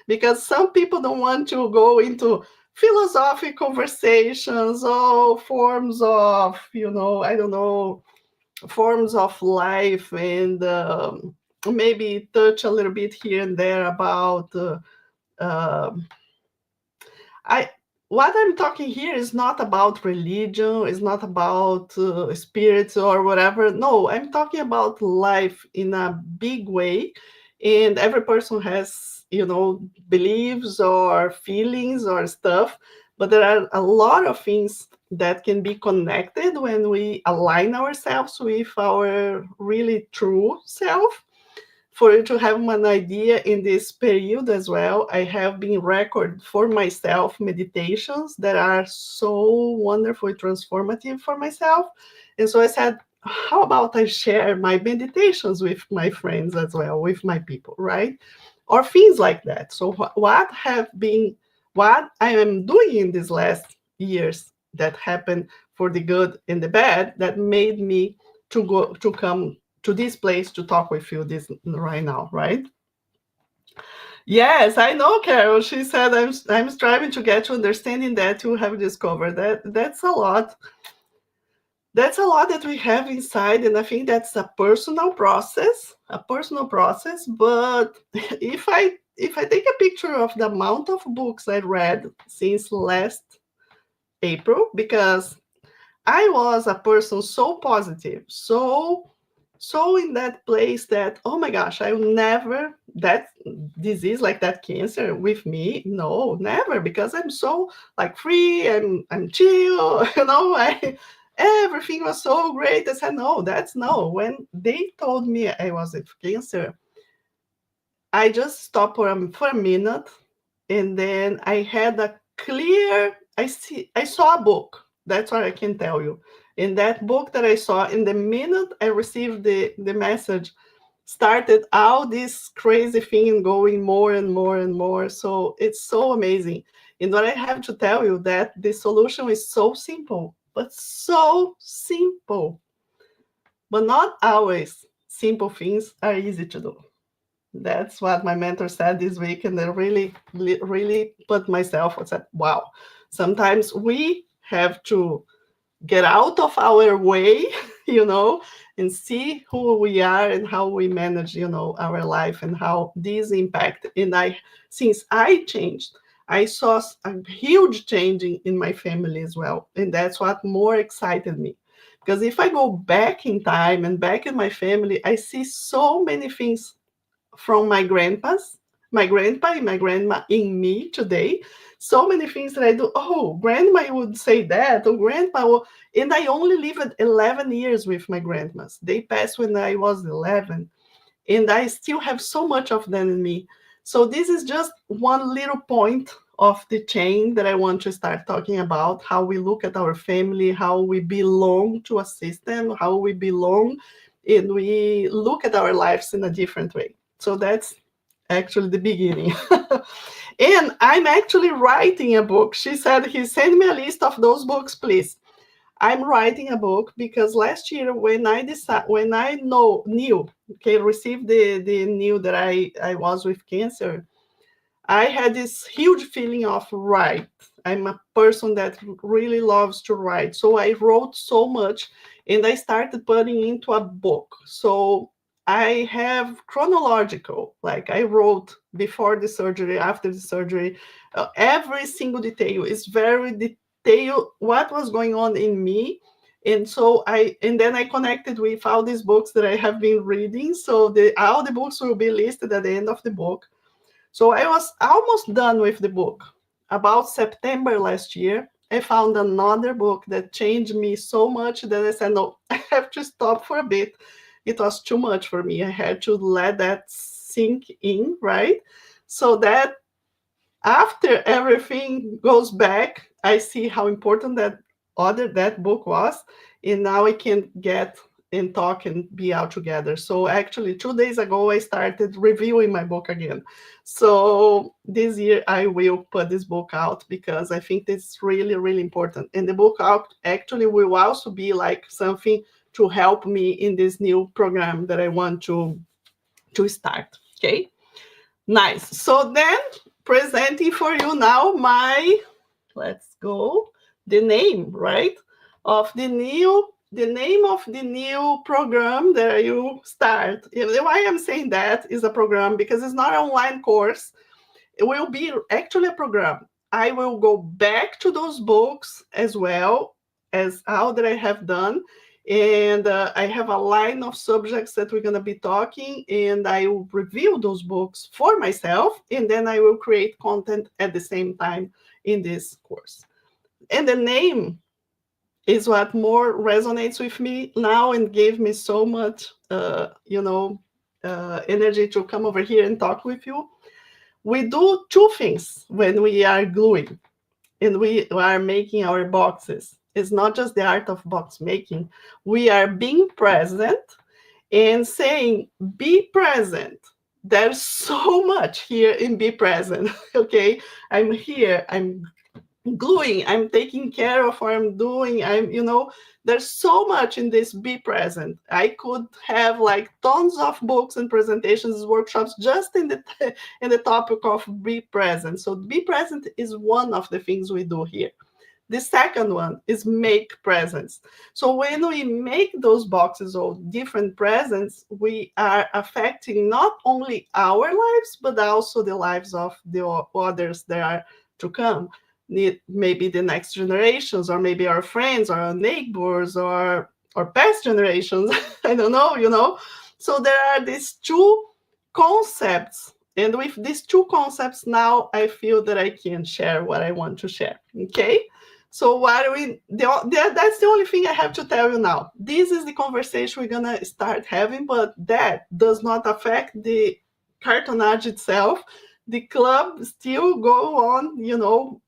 because some people don't want to go into philosophical conversations or forms of, I don't know, forms of life, and maybe touch a little bit here and there about um I what I'm talking here is not about religion, it's not about spirits or whatever. No, I'm talking about life in a big way. And every person has, beliefs or feelings or stuff, but there are a lot of things that can be connected when we align ourselves with our really true self. For you to have an idea, in this period as well, I have been record for myself meditations that are so wonderful, transformative for myself. And so I said, how about I share my meditations with my friends as well, with my people, right? Or things like that. So what I am doing in these last years that happened for the good and the bad, that made me to come to this place to talk with you this right now, right? Yes, I know, Carol. She said I'm striving to get to understanding that you have discovered that. That's a lot. That's a lot that we have inside, and I think that's a personal process, But if I take a picture of the amount of books I read since last April, because I was a person so positive, so in that place that, oh my gosh, I will never, that disease like that cancer with me, no, never, because I'm so like free, I'm chill, everything was so great. I said, no, that's no. When they told me I was with cancer, I just stopped for a minute, and then I had a clear, I saw a book. That's what I can tell you. In that book that I saw, in the minute I received the message, started all this crazy thing going more and more and more. So it's so amazing. And what I have to tell you, that the solution is so simple, but so simple. But not always simple things are easy to do. That's what my mentor said this week, and I really, really put myself. I said, "Wow!" Sometimes we have to get out of our way, you know, and see who we are and how we manage, our life and how this impact. And since I changed, I saw a huge changing in my family as well, and that's what more excited me. Because if I go back in time and back in my family, I see so many things from my grandpa and my grandma in me today. So many things that I do. Oh, grandma would say that, or grandpa. And I only lived 11 years with my grandmas. They passed when I was 11. And I still have so much of them in me. So this is just one little point of the chain that I want to start talking about, how we look at our family, how we belong to a system, how we belong, and we look at our lives in a different way. So that's actually the beginning. And I'm actually writing a book. She said, he send me a list of those books, please. I'm writing a book because last year when I knew, okay, received the news that I was with cancer, I had this huge feeling of write. I'm a person that really loves to write. So I wrote so much and I started putting into a book. So I have chronological, like I wrote before the surgery, after the surgery, every single detail is very detailed what was going on in me. And then I connected with all these books that I have been reading. So all the books will be listed at the end of the book. So I was almost done with the book. About September last year, I found another book that changed me so much that I said, no, I have to stop for a bit. It was too much for me. I had to let that sink in, right? So that after everything goes back, I see how important that book was, and now we can get and talk and be out together. So actually, 2 days ago, I started reviewing my book again. So this year, I will put this book out because I think it's really, really important. And the book out actually will also be like something to help me in this new program that I want to start. Okay. Nice. So then presenting for you now my, let's go, the name, right? Of the name of the new program that you start. Why I'm saying that is a program because it's not an online course. It will be actually a program. I will go back to those books as well as all that I have done. And I have a line of subjects that we're going to be talking, and I will review those books for myself, and then I will create content at the same time in this course. And the name is what more resonates with me now and gave me so much, energy to come over here and talk with you. We do two things when we are gluing and we are making our boxes. It's not just the art of box making. We are being present and saying, be present. There's so much here in be present. Okay. I'm here. I'm gluing. I'm taking care of what I'm doing. There's so much in this be present. I could have like tons of books and presentations, workshops just in the topic of be present. So be present is one of the things we do here. The second one is make presents. So when we make those boxes of different presents, we are affecting not only our lives, but also the lives of the others that are to come. Maybe the next generations, or maybe our friends, or our neighbors, or past generations. I don't know. So there are these two concepts. And with these two concepts, now I feel that I can share what I want to share. Okay. So that's the only thing I have to tell you now. This is the conversation we're gonna start having, but that does not affect the cartonnage itself. The club still go on,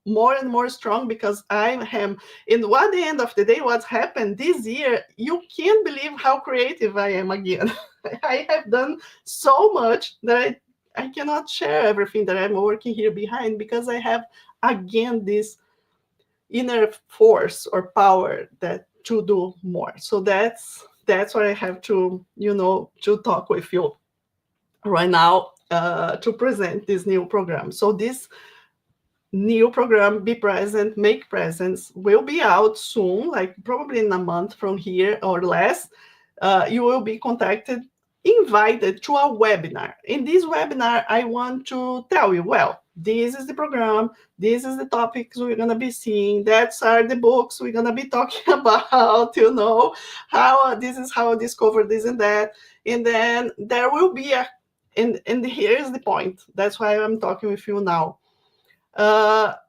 more and more strong because I am. And at the end of the day, what's happened this year, you can't believe how creative I am again. I have done so much that I cannot share everything that I'm working here behind because I have again this inner force or power that to do more. So that's what I have to talk with you right now to present this new program. So this new program, Be Present, Make Presence, will be out soon, like probably in a month from here or less. You will be invited to a webinar. In this webinar, I want to tell you, well, this is the program, this is the topics we're going to be seeing, that's are the books we're going to be talking about, how this is how I discovered this and that. And then there will be and here's the point. That's why I'm talking with you now.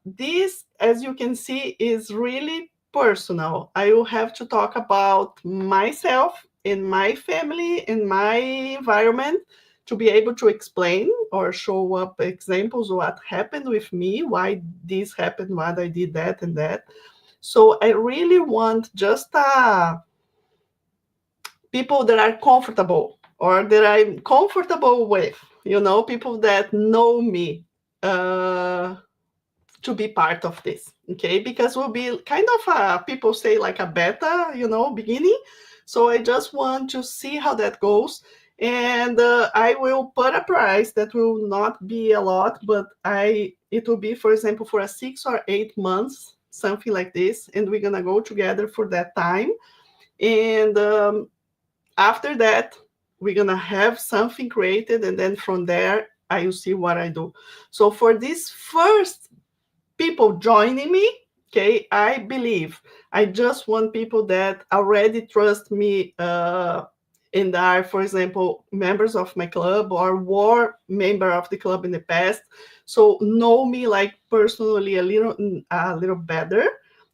This, as you can see, is really personal. I will have to talk about myself and my family and my environment to be able to explain or show up examples of what happened with me, why this happened, why I did that and that. So I really want just people that are comfortable or that I'm comfortable with, people that know me. to be part of this, okay? Because we'll be kind of people say like a beta, beginning. So I just want to see how that goes. And I will put a price that will not be a lot, but it will be, for example, for a 6 or 8 months, something like this, and we're gonna go together for that time. And after that, we're gonna have something created, and then from there, I will see what I do. So for this first people joining me, okay, I believe I just want people that already trust me, and are, for example, members of my club or were member of the club in the past, so know me like personally a little better.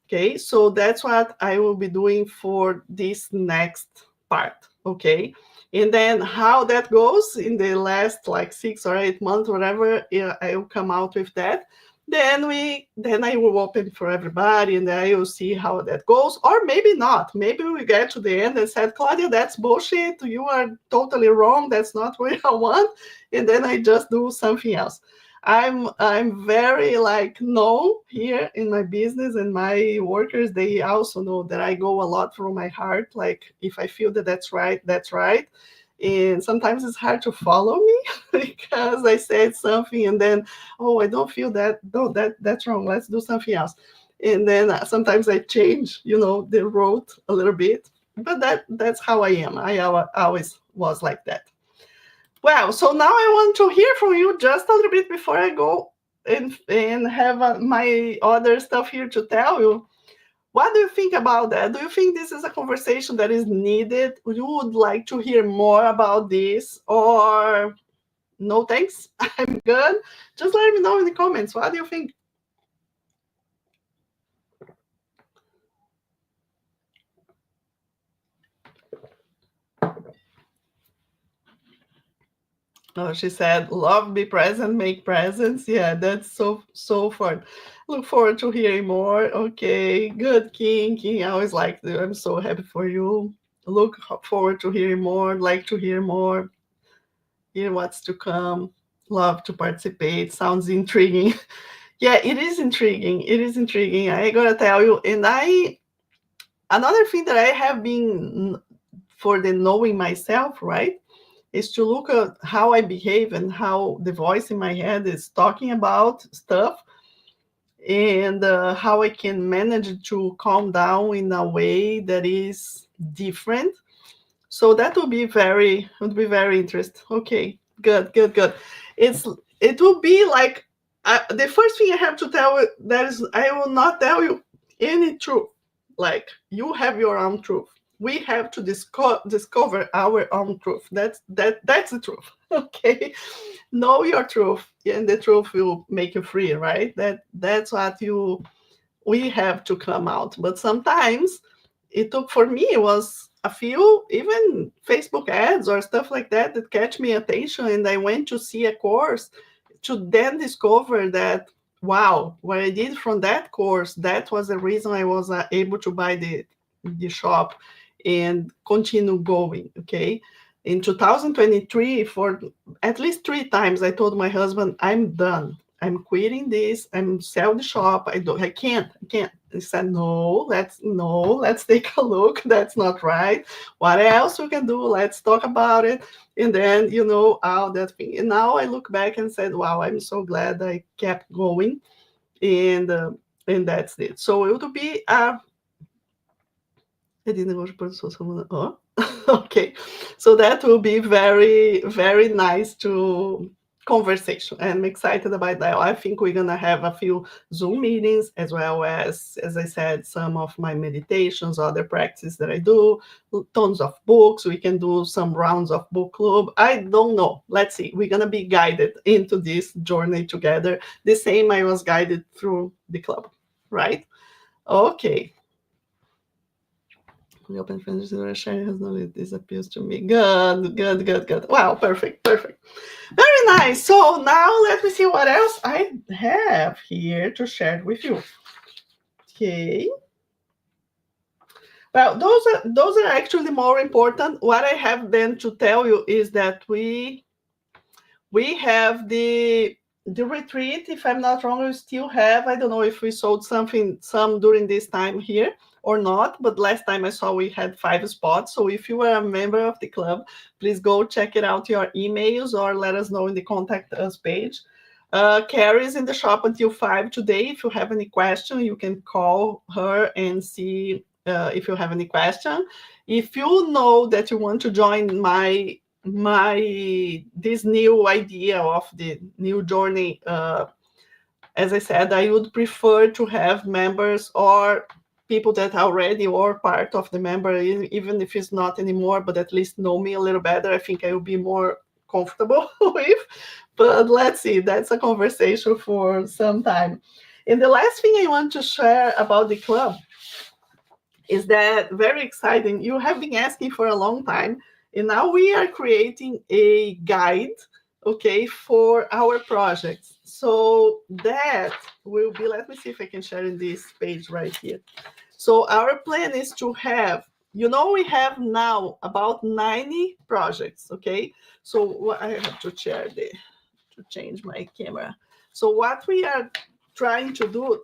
Okay, so that's what I will be doing for this next part. Okay, and then how that goes in the last like 6 or 8 months, whatever, yeah, I will come out with that. Then I will open for everybody, and then I will see how that goes, or maybe not. Maybe we get to the end and said, Claudia, that's bullshit. You are totally wrong. That's not what I want. And then I just do something else. I'm very like known here in my business, and my workers, they also know that I go a lot from my heart. Like if I feel that that's right, that's right. And sometimes it's hard to follow me because I said something and then, oh, I don't feel that. No, that's wrong. Let's do something else. And then sometimes I change, the road a little bit. But that's how I am. I always was like that. Well, so now I want to hear from you just a little bit before I go and have my other stuff here to tell you. What do you think about that? Do you think this is a conversation that is needed? You would like to hear more about this, or no thanks, I'm good? Just let me know in the comments. What do you think? Oh, she said, love, be present, make presents. Yeah, that's so fun. Look forward to hearing more. Okay, good, King. King, I always like you. I'm so happy for you. Look forward to hearing more, like to hear more, hear what's to come. Love to participate. Sounds intriguing. Yeah, it is intriguing. It is intriguing. I gotta tell you. And another thing that I have been for the knowing myself, right, is to look at how I behave and how the voice in my head is talking about stuff, and how I can manage to calm down in a way that is different. So that would be very interesting. Okay, good. It will be like the first thing I have to tell you, that is, I will not tell you any truth. Like, you have your own truth. We have to discover our own truth. That's the truth. Okay, know your truth, and the truth will make you free. Right? That's what we have to come out. But sometimes it took, for me, it was a few even Facebook ads or stuff like that that catch me attention, and I went to see a course to then discover that, wow, what I did from that course, that was the reason I was able to buy the shop and continue going. Okay, in 2023, for at least 3 times I told my husband, I'm done, I'm quitting this, I'm sell the shop. I can't. He said, let's take a look. That's not right. What else we can do? Let's talk about it. And then, all that thing. And now I look back and said, wow, I'm so glad I kept going. And that's it. So it would be I didn't go to someone. Oh, okay. So that will be very, very nice to conversation. I'm excited about that. I think we're gonna have a few Zoom meetings, as well as I said, some of my meditations, other practices that I do, tons of books. We can do some rounds of book club. I don't know. Let's see. We're gonna be guided into this journey together. The same I was guided through the club, right? Okay. The open friends sharing has no, this appeals to me. Good. Wow, perfect. Very nice. So now let me see what else I have here to share with you. Okay. Well, those are actually more important. What I have then to tell you is that we have the the retreat, if I'm not wrong, we still have, I don't know if we sold some during this time here or not, but last time I saw we had 5 spots. So if you are a member of the club, please go check it out your emails or let us know in the contact us page. Carrie is in the shop until 5 today. If you have any question, you can call her and see if you have any question. If you know that you want to join my this new idea of the new journey, as I said, I would prefer to have members or people that already are part of the member, even if it's not anymore, but at least know me a little better. I think I will be more comfortable with. But let's see, that's a conversation for some time. And the last thing I want to share about the club is that very exciting. You have been asking for a long time, and now we are creating a guide, okay, for our projects. So that will be, let me see if I can share in this page right here. So our plan is to have, we have now about 90 projects, okay? So I have to share to change my camera. So what we are trying to do,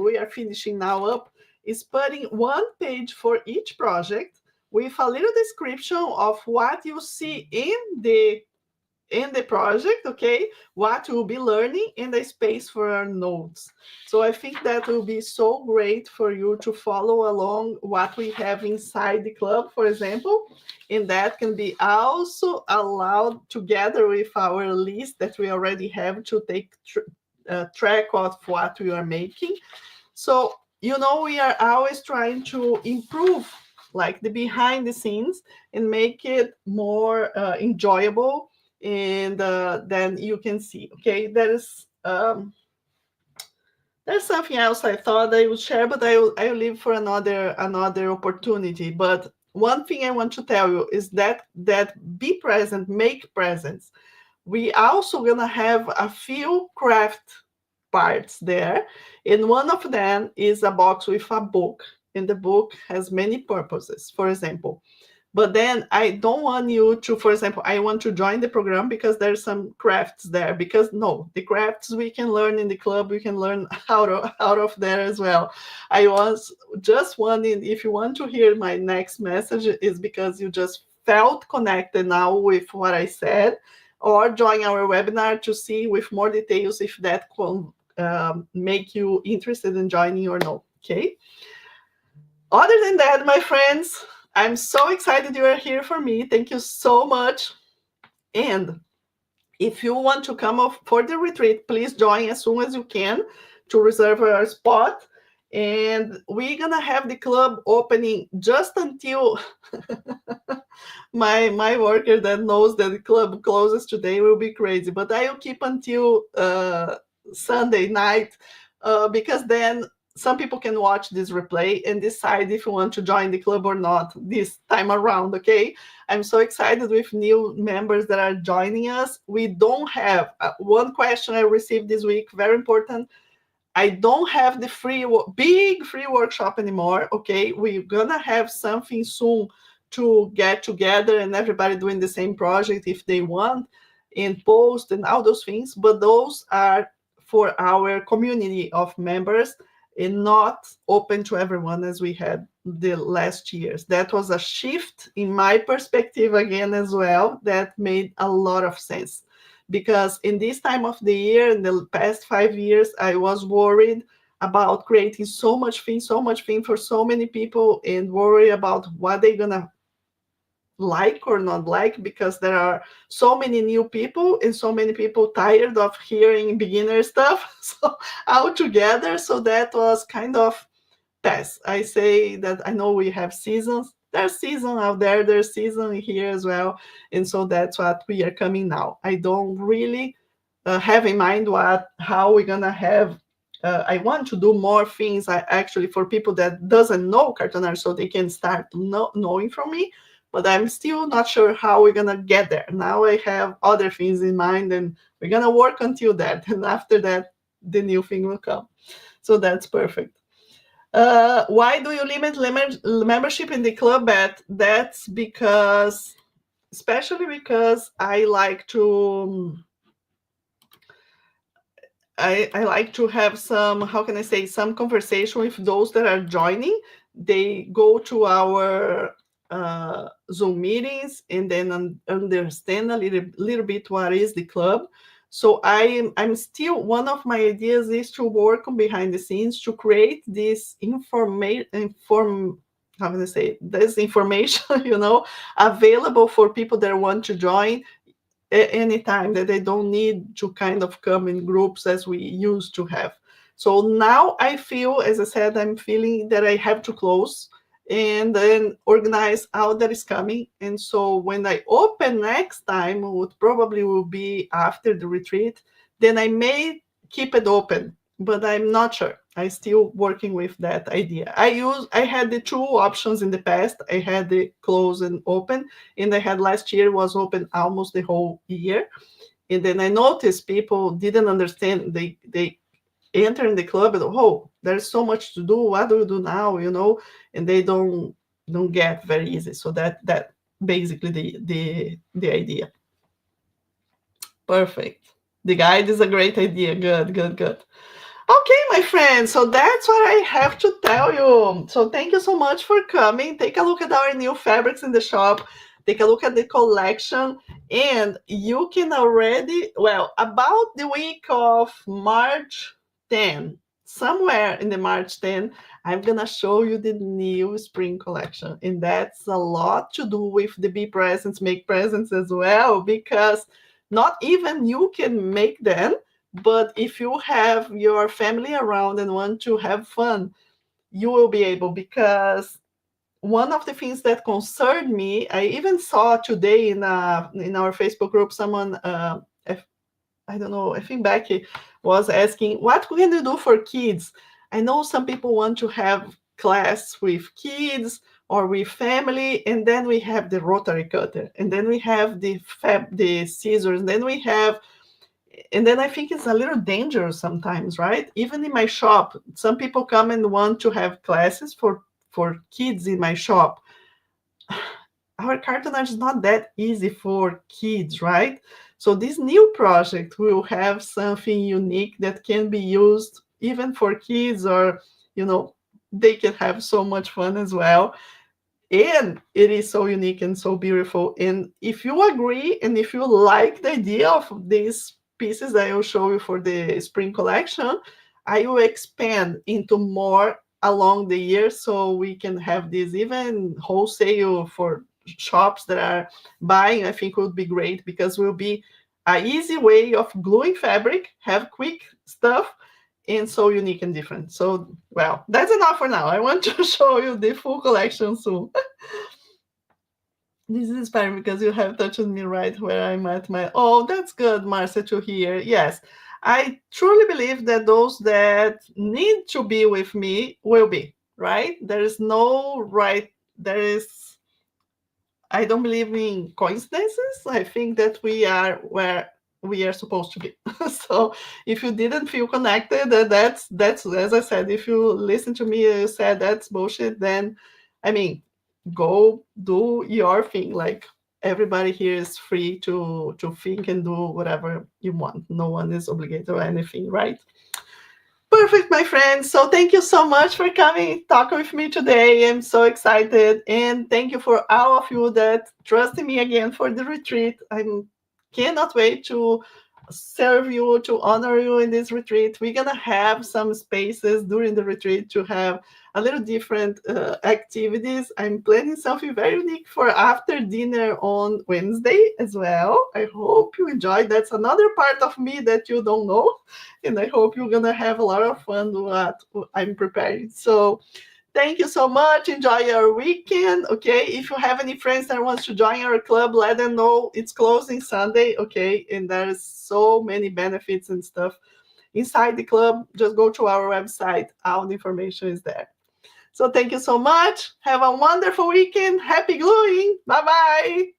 we are finishing now up, is putting one page for each project with a little description of what you see in the project, okay, what we'll be learning, and the space for our notes. So I think that will be so great for you to follow along what we have inside the club, for example, and that can be also allowed together with our list that we already have to take track of what we are making. So, we are always trying to improve like the behind the scenes and make it more enjoyable, and then you can see, okay, there's something else I thought I would share, but I will leave for another opportunity. But one thing I want to tell you is that be present, make presents. We also gonna have a few craft parts there, and one of them is a box with a book, and the book has many purposes. For example, but then I don't want you to, for example, I want to join the program because there's some crafts there. Because no, the crafts we can learn in the club, we can learn out of there as well. I was just wondering if you want to hear my next message is because you just felt connected now with what I said, or join our webinar to see with more details if that can make you interested in joining or no. Okay. Other than that, my friends, I'm so excited you are here for me. Thank you so much. And if you want to come off for the retreat, please join as soon as you can to reserve a spot. And we're gonna have the club opening just until my worker that knows that the club closes today will be crazy. But I'll keep until Sunday night, because then some people can watch this replay and decide if you want to join the club or not this time around, okay? I'm so excited with new members that are joining us. We don't have one question I received this week, very important. I don't have the big free workshop anymore, okay? We're gonna have something soon to get together and everybody doing the same project if they want, and post and all those things, but those are for our community of members and not open to everyone as we had the last years. That was a shift in my perspective again as well that made a lot of sense, because in this time of the year, in the past 5 years, I was worried about creating so much thing for so many people, and worry about what they're gonna like or not like, because there are so many new people and so many people tired of hearing beginner stuff. So all together, so that was kind of pass. I say that I know we have seasons. There's season out there, there's season here as well. And so that's what we are coming now. I don't really have in mind how we're gonna have. I want to do more things. I actually, for people that doesn't know Cartonnage, so they can start knowing from me. But I'm still not sure how we're gonna get there. Now I have other things in mind, and we're gonna work until that. And after that, the new thing will come. So that's perfect. Why do you limit membership in the club? That's because, especially because I like to I like to have some, how can I say, some conversation with those that are joining. They go to our Zoom meetings and then understand a little bit what is the club. So I'm still, one of my ideas is to work on behind the scenes to create this how can I say, this information, available for people that want to join anytime, that they don't need to kind of come in groups as we used to have. So now I feel, as I said, I'm feeling that I have to close and then organize how that is coming. And so when I open next time, would probably will be after the retreat, then I may keep it open, but I'm not sure. I still working with that idea. I had the two options in the past. I had the close and open, and I had last year was open almost the whole year. And then I noticed people didn't understand. They enter in the club and, oh, there's so much to do. What do we do now? And they don't get very easy. So that basically the idea. Perfect. The guide is a great idea. Good, good, good. Okay, my friends, so that's what I have to tell you. So thank you so much for coming. Take a look at our new fabrics in the shop. Take a look at the collection. And you can already, well, about the week of March 10, somewhere in the March 10, I'm going to show you the new spring collection. And that's a lot to do with the Be Presents, Make Presents as well, because not even you can make them, but if you have your family around and want to have fun, you will be able, because one of the things that concerned me, I even saw today in our Facebook group, someone, I don't know, I think Becky was asking, what can you do for kids? I know some people want to have class with kids or with family, and then we have the rotary cutter, and then we have the scissors, and then we have, and then I think it's a little dangerous sometimes, right? Even in my shop, some people come and want to have classes for kids in my shop. Our cartonnage is not that easy for kids, right? So this new project will have something unique that can be used even for kids, or they can have so much fun as well. And it is so unique and so beautiful. And if you agree and if you like the idea of these pieces that I will show you for the spring collection, I will expand into more along the year, so we can have this even wholesale for shops that are buying. I think would be great, because it will be an easy way of gluing fabric, have quick stuff, and so unique and different. So, well, that's enough for now. I want to show you the full collection soon. This is inspiring because you have touched me right where I'm at my. Oh, that's good, Marcia, to hear. Yes, I truly believe that those that need to be with me will be, right? There is no right. There is, I don't believe in coincidences. I think that we are where we are supposed to be. So if you didn't feel connected, that's as I said. If you listen to me, you said that's bullshit. Then, I mean, go do your thing. Like, everybody here is free to think and do whatever you want. No one is obligated or anything, right? Perfect, my friends. So thank you so much for coming, talking with me today. I'm so excited. And thank you for all of you that trusted me again for the retreat. I cannot wait to serve you, to honor you in this retreat. We're going to have some spaces during the retreat to have a little different activities. I'm planning something very unique for after dinner on Wednesday as well. I hope you enjoy. That's another part of me that you don't know. And I hope you're going to have a lot of fun with what I'm preparing. So thank you so much. Enjoy your weekend. Okay. If you have any friends that wants to join our club, let them know. It's closing Sunday. Okay. And there's so many benefits and stuff inside the club. Just go to our website. All the information is there. So thank you so much. Have a wonderful weekend. Happy gluing. Bye-bye.